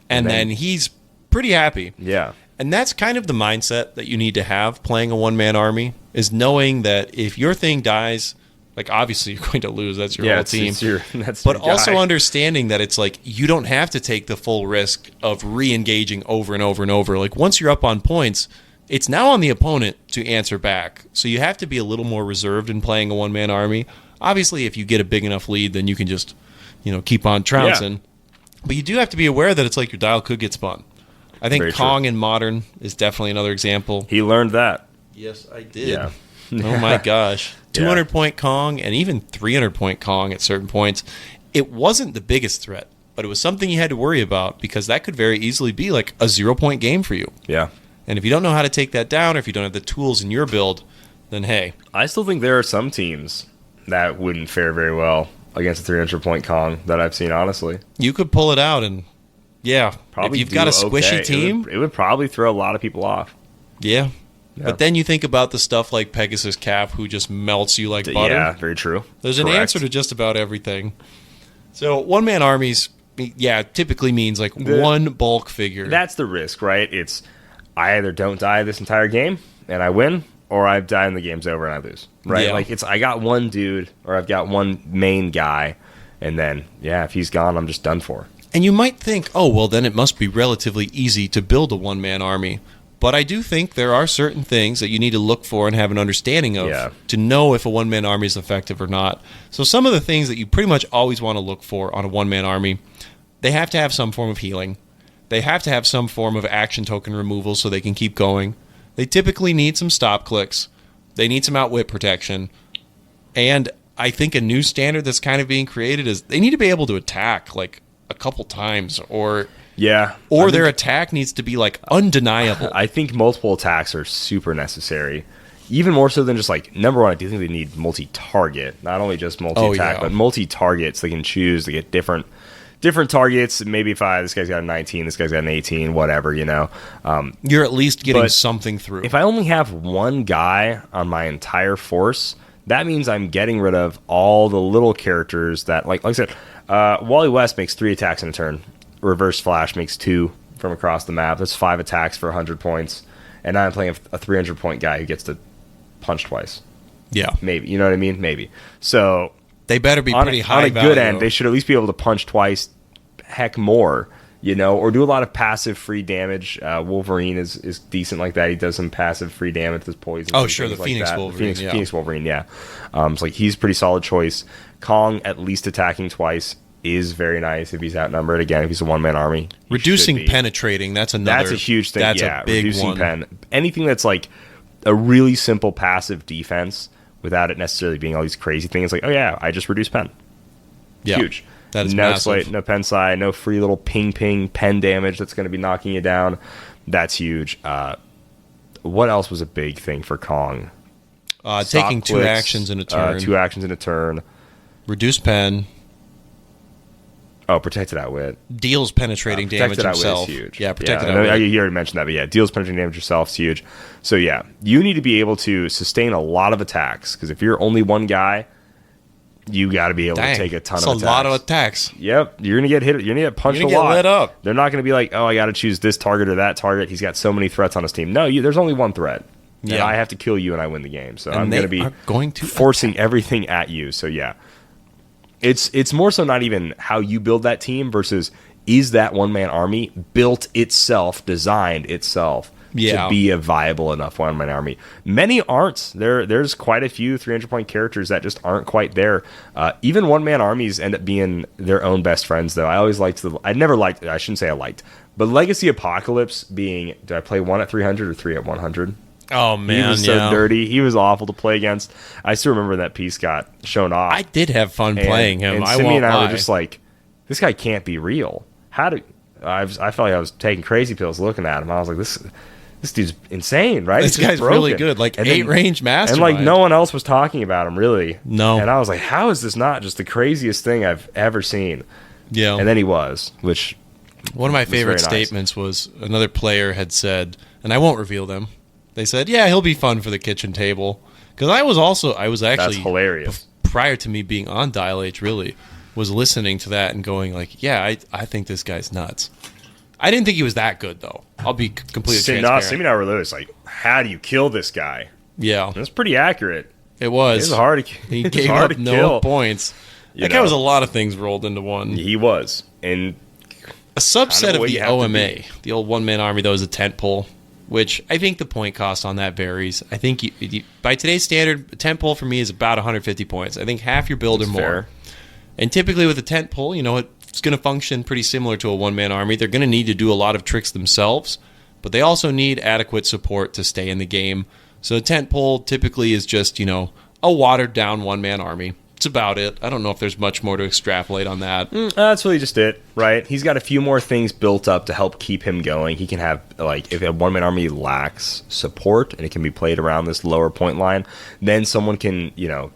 and then he's pretty happy. Yeah. And that's kind of the mindset that you need to have playing a one-man army, is knowing that if your thing dies, like obviously you're going to lose, that's your whole team. But also understanding that it's like you don't have to take the full risk of re-engaging over and over and over. Like once you're up on points, it's now on the opponent to answer back. So you have to be a little more reserved in playing a one-man army. Obviously, if you get a big enough lead, then you can just, keep on trouncing. Yeah. But you do have to be aware that it's like your dial could get spun. I think Very Kong true. in Modern is definitely another example. He learned that. Yes, I did. Yeah. Oh my gosh. 200-point Kong and even 300-point Kong at certain points. It wasn't the biggest threat, but it was something you had to worry about because that could very easily be like a 0-point game for you. Yeah. And if you don't know how to take that down, or if you don't have the tools in your build, then hey. I still think there are some teams that wouldn't fare very well against a 300-point Kong that I've seen, honestly. You could pull it out and, yeah. Probably if you've got a squishy okay. team. It would probably throw a lot of people off. Yeah. But then you think about the stuff like Pegasus Cap, who just melts you like butter. Yeah, very true. There's an answer to just about everything. So one-man armies, typically means like one bulk figure. That's the risk, right? It's I either don't die this entire game and I win, or I die and the game's over and I lose, right? Yeah. Like it's I got one dude or I've got one main guy, and then if he's gone, I'm just done for. And you might think, oh, well, then it must be relatively easy to build a one-man army. But I do think there are certain things that you need to look for and have an understanding of to know if a one-man army is effective or not. So some of the things that you pretty much always want to look for on a one-man army, they have to have some form of healing. They have to have some form of action token removal so they can keep going. They typically need some stop clicks. They need some outwit protection. And I think a new standard that's kind of being created is they need to be able to attack like a couple times or their attack needs to be like undeniable. I think multiple attacks are super necessary. Even more so than just like, number one, I do think they need multi-target. Not only just multi-attack, but multi-target so they can choose to get different targets. Maybe if this guy's got a 19, this guy's got an 18, whatever, You're at least getting something through. If I only have one guy on my entire force, that means I'm getting rid of all the little characters that, like I said, Wally West makes 3 attacks in a turn. Reverse Flash makes 2 from across the map. That's 5 attacks for 100 points. And now I'm playing a 300-point guy who gets to punch twice. Yeah. Maybe. You know what I mean? Maybe. So they better be pretty high on a value. good end, they should at least be able to punch twice, heck more, or do a lot of passive free damage. Wolverine is decent like that. He does some passive free damage with poison. Oh, sure, the Phoenix Wolverine. Phoenix Wolverine, yeah. It's like he's a pretty solid choice. Kong, at least attacking twice, is very nice if he's outnumbered. Again, if he's a one-man army. Reducing penetrating, that's another. That's a huge thing. That's a big reducing one. pen. Anything that's like a really simple passive defense without it necessarily being all these crazy things. Like, I just reduce pen. Yeah, huge. That is no massive. Slate, no pen side, no free little ping pen damage that's going to be knocking you down. That's huge. What else was a big thing for Kong? Taking two clicks, actions in a turn. 2 actions in a turn. Reduce pen. Oh, protected outwit. Deals penetrating damage Protected outwit himself. is huge. Yeah, protected I know outwit. you already mentioned that, but yeah, deals penetrating damage yourself is huge. So yeah, you need to be able to sustain a lot of attacks, because if you're only one guy, you got to be able to take a ton of attacks. That's a lot of attacks. Yep, you're gonna get hit. You're gonna get punched You're a gonna lot. get lit up. They're not gonna be like, oh, I got to choose this target or that target. He's got so many threats on his team. No, there's only one threat. Yeah, and I have to kill you, and I win the game. So And I'm gonna be forcing everything at you. So yeah, it's more so not even how you build that team versus is that one-man army built itself, designed itself to be a viable enough one-man army. Many aren't. There's quite a few 300-point characters that just aren't quite there. Even one-man armies end up being their own best friends, though. I shouldn't say I liked, but Legacy Apocalypse being, did I play 1 at 300 or 3 at 100? Oh, man, he was so dirty. He was awful to play against. I still remember that piece got shown off. I did have fun playing him. And I Simi won't and I lie. were just like, this guy can't be real. I felt like I was taking crazy pills looking at him. I was like, this dude's insane, right? This He's guy's broken. really good. Like, And 8-range mastermind. And like no one else was talking about him, really. No. And I was like, how is this not just the craziest thing I've ever seen? Yeah. And then he was, which one of my favorite very nice. statements was another player had said, and I won't reveal them. They said, "Yeah, he'll be fun for the kitchen table." Because I was actually that's hilarious. Prior to me being on Dial H, really was listening to that and going like, "Yeah, I think this guy's nuts." I didn't think he was that good though. I'll be completely transparent. Simi and I were literally like, how do you kill this guy? Yeah, That's pretty accurate. it was. It was hard to He it was gave hard up to no kill. points. You That guy know. was a lot of things rolled into one. He was. And A subset Kinda of what the you have to OMA, be. the old one-man army, though, is a tent pole, which I think the point cost on that varies. I think by today's standard, a tent pole for me is about 150 points. I think half your build or more. fair. And typically with a tent pole, it's going to function pretty similar to a one-man army. They're going to need to do a lot of tricks themselves, but they also need adequate support to stay in the game. So a tent pole typically is just, a watered-down one-man army. It's about it. I don't know if there's much more to extrapolate on that. That's really just it, right? He's got a few more things built up to help keep him going. He can have, like, if a one-man army lacks support and it can be played around this lower point line, then someone can,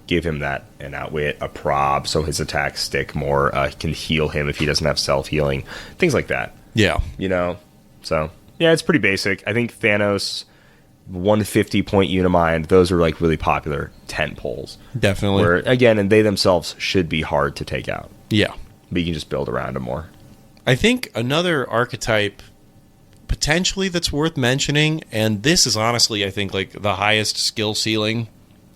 give him an outwit, a prob, so his attacks stick more, can heal him if he doesn't have self-healing, things like that, Yeah. So, yeah, it's pretty basic. I think Thanos, 150 point Unimind, those are like really popular tent poles. Definitely. Where, again, and they themselves should be hard to take out. Yeah. But you can just build around them more. I think another archetype potentially that's worth mentioning, and this is honestly, I think, like the highest skill ceiling,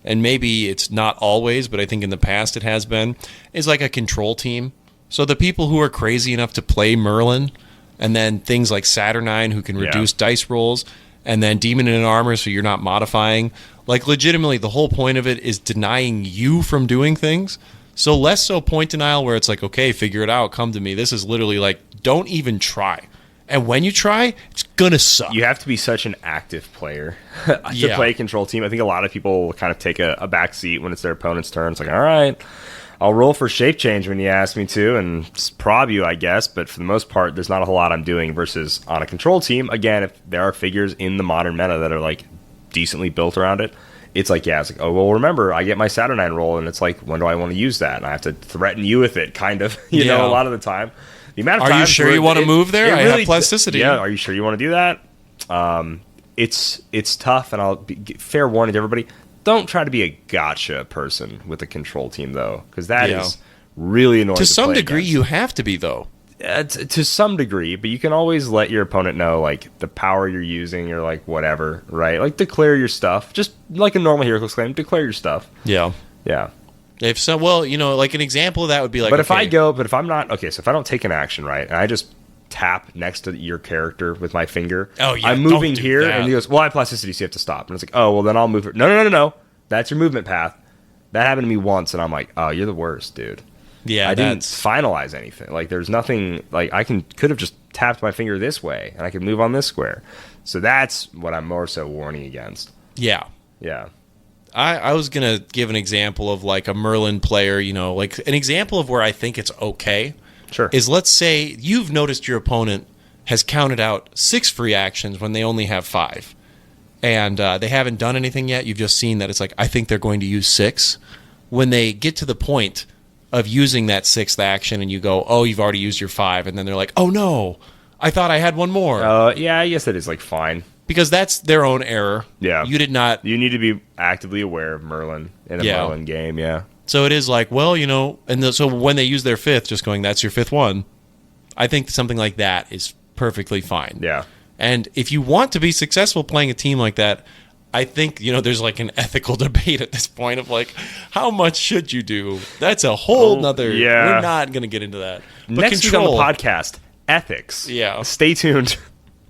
and maybe it's not always, but I think in the past it has been, is like a control team. So the people who are crazy enough to play Merlin, and then things like Saturnine who can reduce dice rolls, and then Demon in Armor so you're not modifying. Like, legitimately, the whole point of it is denying you from doing things. So less so point denial where it's like, okay, figure it out, come to me. This is literally like, don't even try. And when you try, it's going to suck. You have to be such an active player to Yeah. play a control team. I think a lot of people kind of take a back seat when it's their opponent's turn. It's like, all right, I'll roll for shape change when you ask me to and prob you, I guess. But for the most part, there's not a whole lot I'm doing versus on a control team. Again, if there are figures in the modern meta that are like decently built around it, it's like, it's like, oh, well, remember, I get my Saturnine roll, and it's like, when do I want to use that? And I have to threaten you with it, kind of, you know, a lot of the time. The amount of Are you times sure where you want to move there? it I really have plasticity. Yeah, are you sure you want to do that? It's tough, and I'll fair warning to everybody, don't try to be a gotcha person with a control team, though, because that is really annoying To some play degree, against. you have to be, though. To some degree, but you can always let your opponent know, like, the power you're using or, like, whatever, right? Like, declare your stuff. Just like a normal Heroclix claim, declare your stuff. Yeah. Yeah. If so, well, like an example of that would be like, But if I'm not, okay, so if I don't take an action, right, and I just tap next to your character with my finger, Oh, yeah, I'm don't moving do here, that. and he goes, well, I have plasticity, so you have to stop. And it's like, oh, well, then I'll move it. No. That's your movement path. That happened to me once, and I'm like, oh, you're the worst, dude. yeah, I didn't finalize anything. Like, there's nothing, like, I could have just tapped my finger this way, and I could move on this square. So that's what I'm more so warning against. Yeah. Yeah. I was going to give an example of like a Merlin player, like an example of where I think it's okay. Sure. Is let's say you've noticed your opponent has counted out 6 free actions when they only have 5. and they haven't done anything yet. You've just seen that it's like, I think they're going to use 6. When they get to the point of using that 6th action and you go, oh, you've already used your 5, and then they're like, oh no, I thought I had one more. Yeah, I guess that is like fine. Because that's their own error. Yeah. You did not. You need to be actively aware of Merlin in a Merlin game, yeah. So it is like, well, so when they use their 5th, just going, that's your 5th one, I think something like that is perfectly fine. Yeah. And if you want to be successful playing a team like that, I think, there's like an ethical debate at this point of like, how much should you do? That's a whole nother. Yeah. We're not going to get into that. But Next week on the podcast, ethics. Yeah. Stay tuned.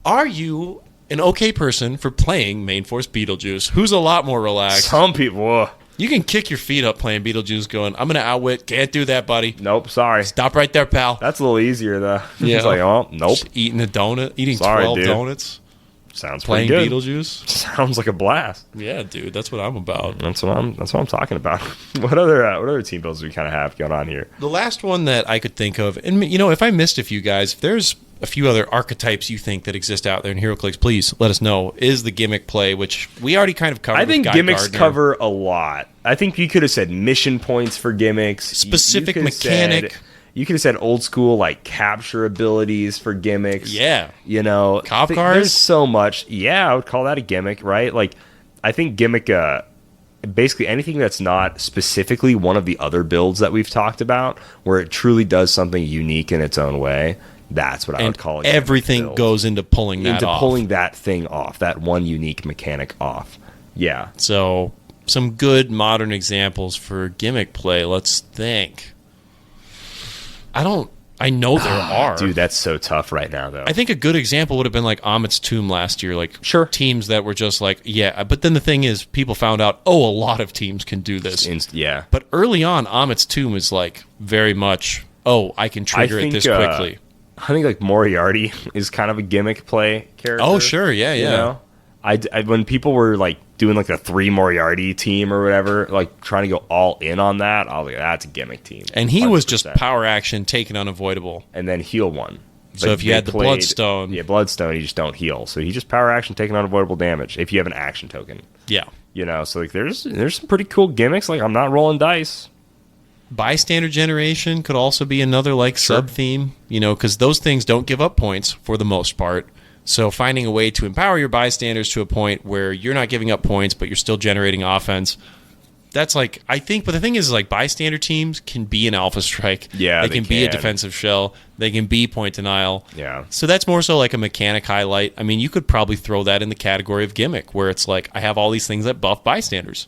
Are you an okay person for playing Main Force Beetlejuice? Who's a lot more relaxed? Some people. You can kick your feet up playing Beetlejuice going, I'm going to outwit. Can't do that, buddy. Nope, sorry. Stop right there, pal. That's a little easier, though. Yeah. It's like, oh, nope. Just eating a donut. Eating Sorry, 12 dude. donuts. Sounds Playing pretty good. Beetlejuice. Sounds like a blast. Yeah, dude. That's what I'm about. That's what I'm talking about. What other team builds do we kind of have going on here? The last one that I could think of, and if I missed a few guys, if there's a few other archetypes you think that exist out there in Heroclix, please let us know, is the gimmick play, which we already kind of covered. I think with Guy gimmicks Gardner. cover a lot. I think you could have said mission points for gimmicks. Specific You could have mechanic. You could have said old school like capture abilities for gimmicks. Yeah. Cop Cop cars? There's so much. Yeah, I would call that a gimmick, right? Like, I think gimmick, basically anything that's not specifically one of the other builds that we've talked about, where it truly does something unique in its own way. That's what I would call it. Everything goes into pulling that off. Pulling that thing off, that one unique mechanic off. Yeah. So, some good modern examples for gimmick play. Let's think. I know there are. Dude, that's so tough right now, though. I think a good example would have been like Amit's Tomb last year. Like, Sure. Teams that were just like, yeah. But then the thing is, people found out, a lot of teams can do this. Yeah. But early on, Amit's Tomb is like very much, I can trigger it this quickly. I think like Moriarty is kind of a gimmick play character. Oh, sure. Yeah, yeah. You know? I when people were like doing like the 3 Moriarty team or whatever, like trying to go all in on that, I was like, that's a gimmick team. And he was just 100%. power action, taking unavoidable. And then heal one. So Like, if you had the Bloodstone. Yeah, Bloodstone, you just don't heal. So he just power action, taking unavoidable damage if you have an action token. Yeah. So like there's some pretty cool gimmicks. Like I'm not rolling dice. Bystander generation could also be another like sub-theme, because those things don't give up points for the most part. So finding a way to empower your bystanders to a point where you're not giving up points, but you're still generating offense. That's like, I think, but the thing is like bystander teams can be an alpha strike. Yeah, they can be a defensive shell. They can be point denial. Yeah. So that's more so like a mechanic highlight. I mean, you could probably throw that in the category of gimmick, where it's like, I have all these things that buff bystanders.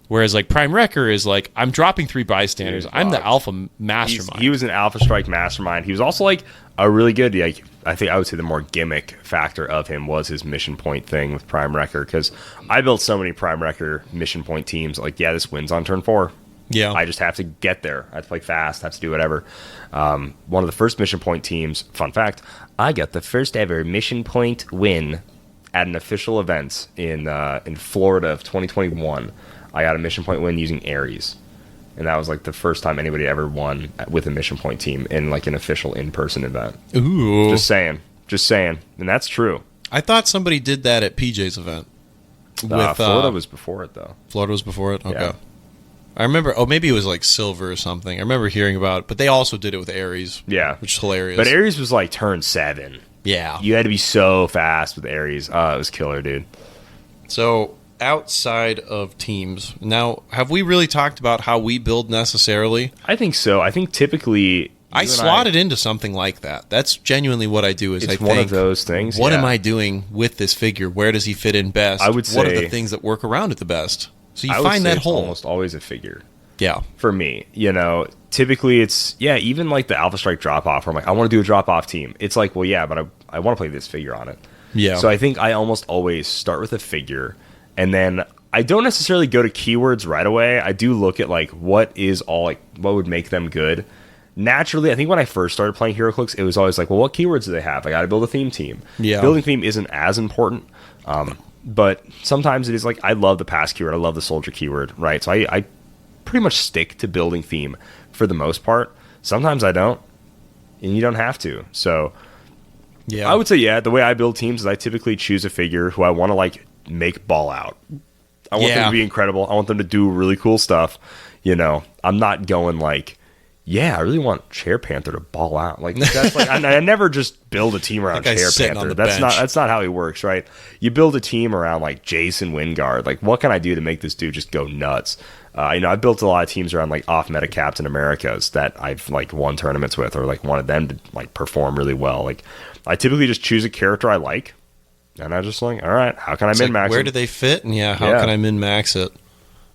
Whereas like Prime Wrecker is like, I'm dropping 3 bystanders. I'm the alpha mastermind. He was an alpha strike mastermind. He was also like a really good, like, I think I would say the more gimmick factor of him was his mission point thing with Prime Wrecker, because I built so many Prime Wrecker mission point teams. Like, yeah, this wins on turn 4. Yeah. I just have to get there. I have to play fast, have to do whatever. One of the first mission point teams, fun fact, I got the first ever mission point win at an official event in Florida of 2021. I got a mission point win using Ares. And that was like the first time anybody ever won with a mission point team in like an official in-person event. Ooh. Just saying. And that's true. I thought somebody did that at PJ's event. Florida was before it, though. Florida was before it? Okay. Yeah. I remember, maybe it was like Silver or something. I remember hearing about it, but they also did it with Ares. Yeah. Which is hilarious. But Ares was like turn 7. Yeah. You had to be so fast with Ares. Oh, it was killer, dude. So, outside of teams, now, have we really talked about how we build necessarily? I think so. I think typically I slot it into something like that. That's genuinely what I do. Is it's I one think, of those things. What yeah. am I doing with this figure? Where does he fit in best? I would what are say- the things that work around it the best? So you I would find say that it's hole. almost always a figure. Yeah. For me, typically it's, even like the Alpha Strike drop-off, where I'm like, I want to do a drop-off team. It's like, well, yeah, but I want to play this figure on it. Yeah. So I think I almost always start with a figure, and then I don't necessarily go to keywords right away. I do look at like what would make them good. Naturally, I think when I first started playing HeroClix, it was always like, well, what keywords do they have? I got to build a theme team. Yeah. Building theme isn't as important, but sometimes it is like, I love the pass keyword. I love the soldier keyword, right? So I pretty much stick to building theme for the most part. Sometimes I don't, and you don't have to. So Yeah. I would say, the way I build teams is I typically choose a figure who I want to like make ball out. I want them Yeah. to be incredible. I want them to do really cool stuff. I'm not going like, yeah, I really want Chair Panther to ball out. Like that's like I never just build a team around That guy's Chair sitting on Panther. the That's bench. not how he works, right? You build a team around like Jason Wingard. Like, what can I do to make this dude just go nuts? I built a lot of teams around like off meta Captain Americas that I've like won tournaments with, or like wanted them to like perform really well. Like, I typically just choose a character I like, and I just like, all right, how can I It's min like, max? where do they fit? And how can I min max it?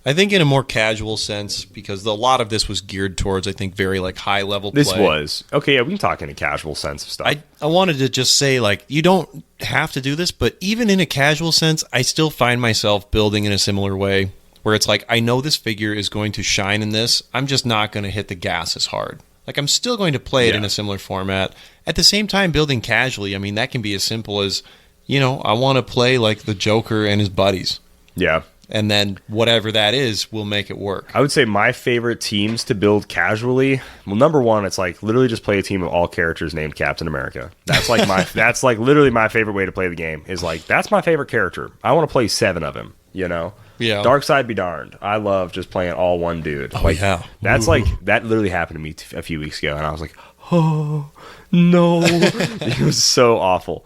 I think in a more casual sense, because a lot of this was geared towards, I think, very like high level play. This was okay. Yeah, we can talk in a casual sense of stuff. I wanted to just say, like, you don't have to do this, but even in a casual sense, I still find myself building in a similar way, where it's like, I know this figure is going to shine in this. I'm just not going to hit the gas as hard. Like, I'm still going to play it in a similar format. At the same time, building casually, I mean, that can be as simple as, I want to play like the Joker and his buddies. Yeah. And then whatever that is will make it work. I would say my favorite teams to build casually. Well, number one, it's like literally just play a team of all characters named Captain America. That's like that's like literally my favorite way to play the game. Is like, that's my favorite character. I want to play 7 of him. Yeah. Darkseid be darned. I love just playing all one dude. Oh, like, yeah. That's like that literally happened to me a few weeks ago, and I was like, oh no, it was so awful.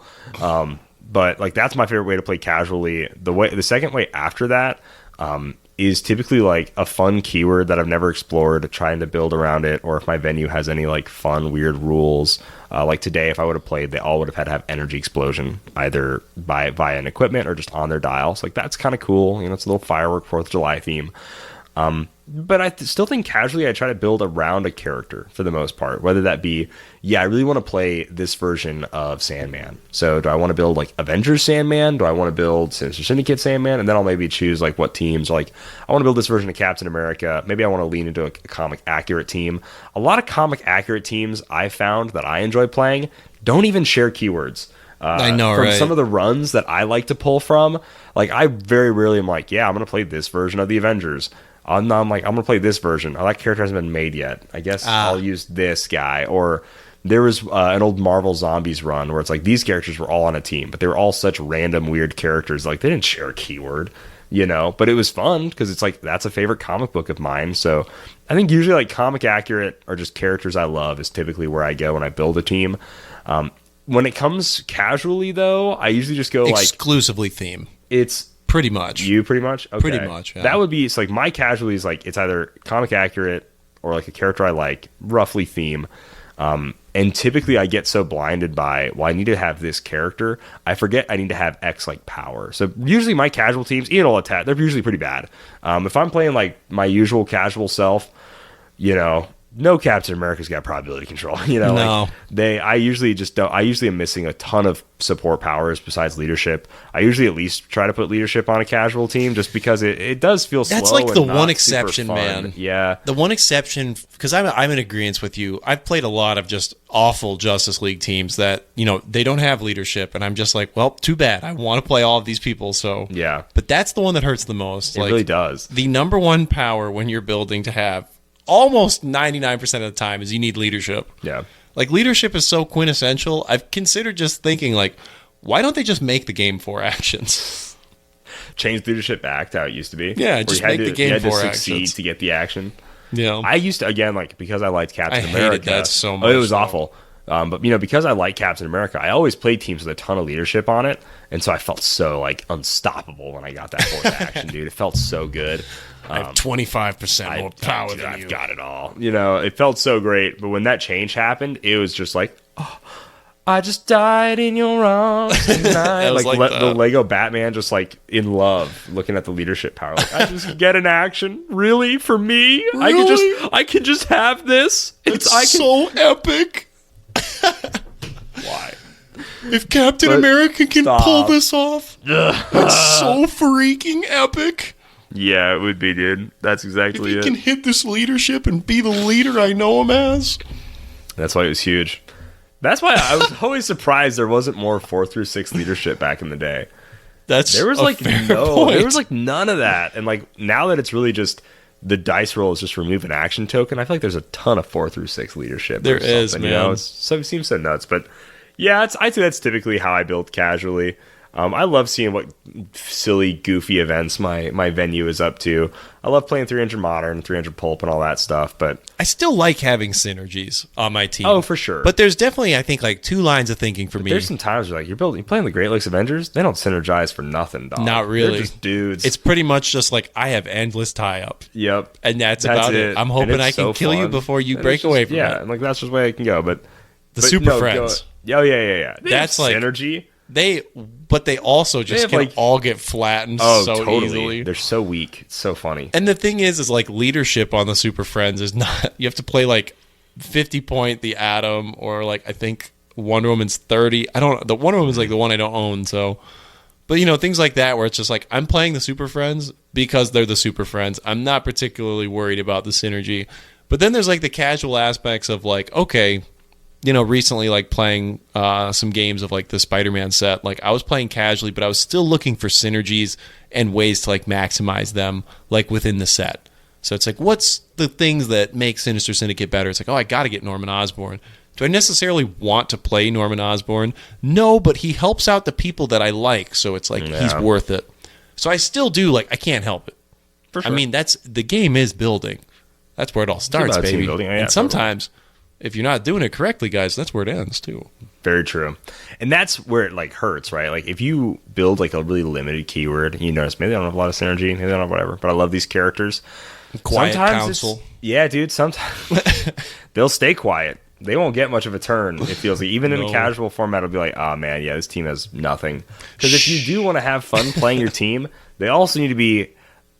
But like, that's my favorite way to play casually. The second way after that is typically like a fun keyword that I've never explored, trying to build around it, or if my venue has any like fun weird rules. Like today, if I would have played, they all would have had to have energy explosion, either via an equipment or just on their dial. So like, that's kind of cool. It's a little firework 4th of July theme. But I still think casually I try to build around a character for the most part, whether that be, I really want to play this version of Sandman. So do I want to build like Avengers Sandman? Do I want to build Sinister Syndicate Sandman? And then I'll maybe choose like what teams, like I want to build this version of Captain America. Maybe I want to lean into a comic accurate team. A lot of comic accurate teams I found that I enjoy playing don't even share keywords. I know, from right? Some of the runs that I like to pull from, like I very rarely am like, I'm going to play this version of the Avengers. I'm like, I'm going to play this version. Oh, that character hasn't been made yet. I guess I'll use this guy. Or there was an old Marvel Zombies run where it's like these characters were all on a team, but they were all such random, weird characters. Like, they didn't share a keyword, but it was fun because it's like, that's a favorite comic book of mine. So I think usually like comic accurate or just characters I love is typically where I go when I build a team. When it comes casually, though, I usually just go like exclusively theme. It's pretty much. You pretty much? Okay. Pretty much, yeah. That would be, it's like my casually is like, it's either comic accurate or like a character I like, roughly theme. And typically I get so blinded by, I need to have this character, I forget I need to have X like power. So usually my casual teams, Ian will attack, they're usually pretty bad. If I'm playing like my usual casual self, no Captain America's got probability control. No. I usually just don't. I usually am missing a ton of support powers besides leadership. I usually at least try to put leadership on a casual team just because it does feel slow. That's like and the not one super exception, fun. man. Yeah. The one exception, because I'm in agreement with you. I've played a lot of just awful Justice League teams that, they don't have leadership. And I'm just like, well, too bad. I want to play all of these people. So, Yeah. But that's the one that hurts the most. It really does. The number one power when you're building to have almost 99% of the time is you need leadership. Yeah. Like, leadership is so quintessential. I've considered just thinking, like, why don't they just make the game 4 actions? Change leadership back to how it used to be. Yeah, just make the game you had to 4 succeed actions. to get the action. Yeah. I used to, again, like, because I liked Captain I America. hated that so Oh, much, it was though. awful. But, because I like Captain America, I always played teams with a ton of leadership on it. And so I felt so, like, unstoppable when I got that 4th action, dude. It felt so good. I have 25% more power than I've you. got it all. It felt so great. But when that change happened, it was just like, oh, I just died in your arms tonight. was like the that. Lego Batman just like in love looking at the leadership power. Like, I just get an action? Really? For me? Really? I can just have this? so epic. Why? If Captain But America can stop. pull this off, it's so freaking epic. Yeah, it would be, dude. That's If exactly he it. can hit this leadership and be the leader I know him as. That's why it was huge. That's why I was always surprised there wasn't more 4 through 6 leadership back in the day. That's There was a like fair no, point. there was like none of that. And like now that it's really just the dice roll is just remove an action token, I feel like there's a ton of 4 through 6 leadership. There or something, is, man. It seems so nuts. But yeah, I'd say that's typically how I build casually. I love seeing what silly, goofy events my venue is up to. I love playing 300 Modern, 300 Pulp, and all that stuff. But I still like having synergies on my team. Oh, for sure. But there's definitely, I think, like 2 lines of thinking for me. There's some times where you're playing the Great Lakes Avengers. They don't synergize for nothing, dog. Not really. They're just dudes. It's pretty much just like I have endless tie-up. Yep. And that's about it. I'm hoping I can kill you before you break away from it. Yeah, and like that's just the way I can go. But Super Friends. Yeah. That's like synergy. But they also just can all get flattened so totally. easily. They're so weak. It's so funny. And the thing is like leadership on the Super Friends is not. You have to play like 50 Point, the Atom, or like I think Wonder Woman's 30. The Wonder Woman's like the one I don't own. So, but things like that where it's just like I'm playing the Super Friends because they're the Super Friends. I'm not particularly worried about the synergy. But then there's like the casual aspects of like okay. Recently, like playing some games of like the Spider-Man set, like I was playing casually, but I was still looking for synergies and ways to like maximize them, like within the set. So it's like, what's the things that make Sinister Syndicate better? It's like, oh, I got to get Norman Osborn. Do I necessarily want to play Norman Osborn? No, but he helps out the people that I like, so it's like he's worth it. So I still do like I can't help it. For sure. I mean, the game is building. That's where it all starts, baby. And sometimes. If you're not doing it correctly, guys, that's where it ends, too. Very true. And that's where it, like, hurts, right? Like, if you build, like, a really limited keyword, you notice maybe they don't have a lot of synergy, maybe they don't have whatever, but I love these characters. Quiet council. Yeah, dude, sometimes they'll stay quiet. They won't get much of a turn, it feels like. Even in a casual format, it'll be like, oh, man, yeah, this team has nothing. Because if you do want to have fun playing your team, they also need to be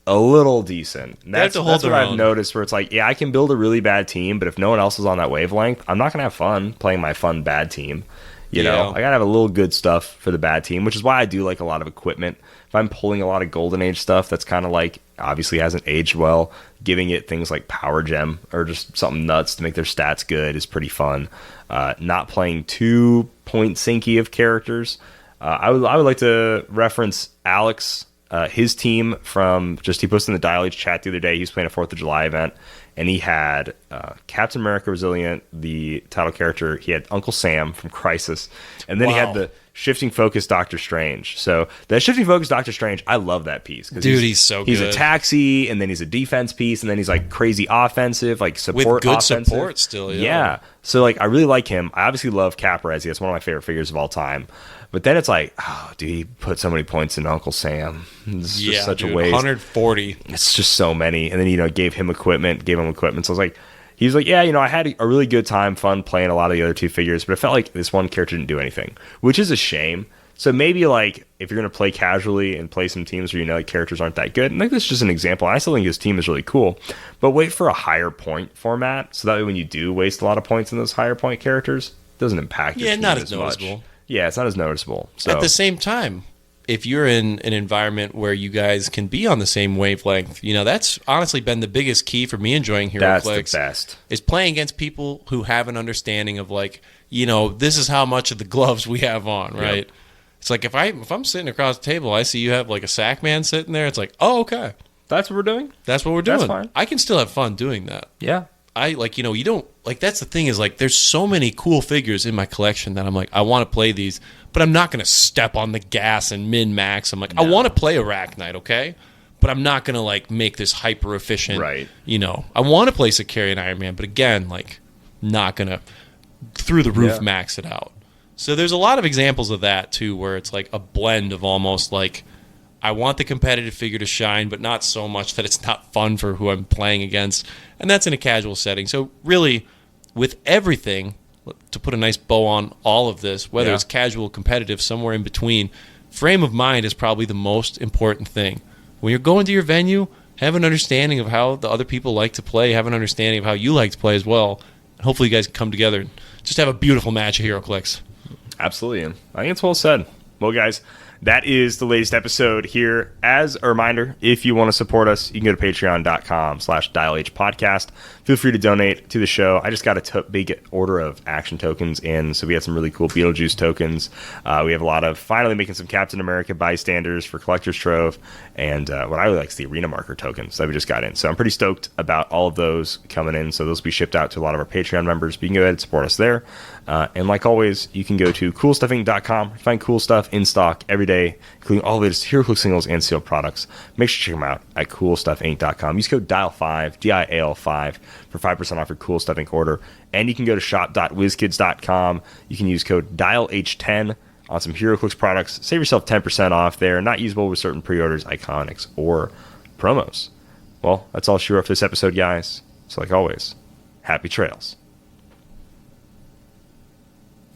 a little decent. That's what I've noticed where it's like, yeah, I can build a really bad team, but if no one else is on that wavelength, I'm not going to have fun playing my fun bad team. You know, I got to have a little good stuff for the bad team, which is why I do like a lot of equipment. If I'm pulling a lot of Golden Age stuff that's kind of like, obviously hasn't aged well, giving it things like Power Gem or just something nuts to make their stats good is pretty fun. Not playing too point sinky of characters. I would like to reference Alex. His team he posted in the Dial H chat the other day. He was playing a 4th of July event, and he had Captain America Resilient, the title character. He had Uncle Sam from Crisis, and then he had the Shifting Focus Doctor Strange. So that Shifting Focus Doctor Strange, I love that piece. Dude, he's so good. He's a taxi, and then he's a defense piece, and then he's like crazy offensive, like support with good offensive. Support still. Yeah. So like I really like him. I obviously love Cap Resi. That's one of my favorite figures of all time. But then it's like, oh, dude, he put so many points in Uncle Sam. It's just such a waste. 140. It's just so many. And then, gave him equipment. So I was like, he was like, yeah, I had a really good time, fun playing a lot of the other 2 figures, but it felt like this one character didn't do anything, which is a shame. So maybe like if you're going to play casually and play some teams where like characters aren't that good, and like this is just an example. I still think his team is really cool, but wait for a higher point format so that way when you do waste a lot of points in those higher point characters, it doesn't impact your team not as much. noticeable. Yeah, it's not as noticeable. So at the same time, if you're in an environment where you guys can be on the same wavelength, that's honestly been the biggest key for me enjoying Heroclix. That's the best. Is playing against people who have an understanding of like, this is how much of the gloves we have on, right? Yep. It's like if I'm sitting across the table, I see you have like a sack man sitting there. It's like, oh, okay, that's what we're doing. That's what we're doing. That's fine. I can still have fun doing that. Yeah. I like, you don't like, that's the thing is like, there's so many cool figures in my collection that I'm like, I want to play these, but I'm not going to step on the gas and min max. I'm like, I want to play Arachnite. Okay. But I'm not going to like make this hyper efficient, right? I want to play Sicarian and Iron Man, but again, like not going to through the roof max it out. So there's a lot of examples of that too, where it's like a blend of almost like, I want the competitive figure to shine, but not so much that it's not fun for who I'm playing against. And that's in a casual setting. So really, with everything, to put a nice bow on all of this, whether it's casual, competitive, somewhere in between, frame of mind is probably the most important thing. When you're going to your venue, have an understanding of how the other people like to play, have an understanding of how you like to play as well. And hopefully you guys can come together and just have a beautiful match of Heroclix. Absolutely. I think it's well said. Well, guys, that is the latest episode here. As a reminder, if you want to support us, you can go to patreon.com/dialhpodcast. Feel free to donate to the show. I just got a big order of action tokens in, so we had some really cool Beetlejuice tokens. We have a lot of finally making some Captain America bystanders for Collector's Trove, and what I really like is the arena marker tokens that we just got in. So I'm pretty stoked about all of those coming in. So those will be shipped out to a lot of our Patreon members, but you can go ahead and support us there. And like always, you can go to coolstuffinc.com, find cool stuff in stock every day, including all the latest Heroclix singles and sealed products. Make sure to check them out at coolstuffinc.com. Use code DIAL5, DIAL5, for 5% off your Cool Stuff Inc. order. And you can go to shop.whizkids.com. You can use code DIALH10 on some Heroclix products. Save yourself 10% off there. Not usable with certain pre-orders, iconics, or promos. Well, that's all she wrote for this episode, guys. So like always, happy trails.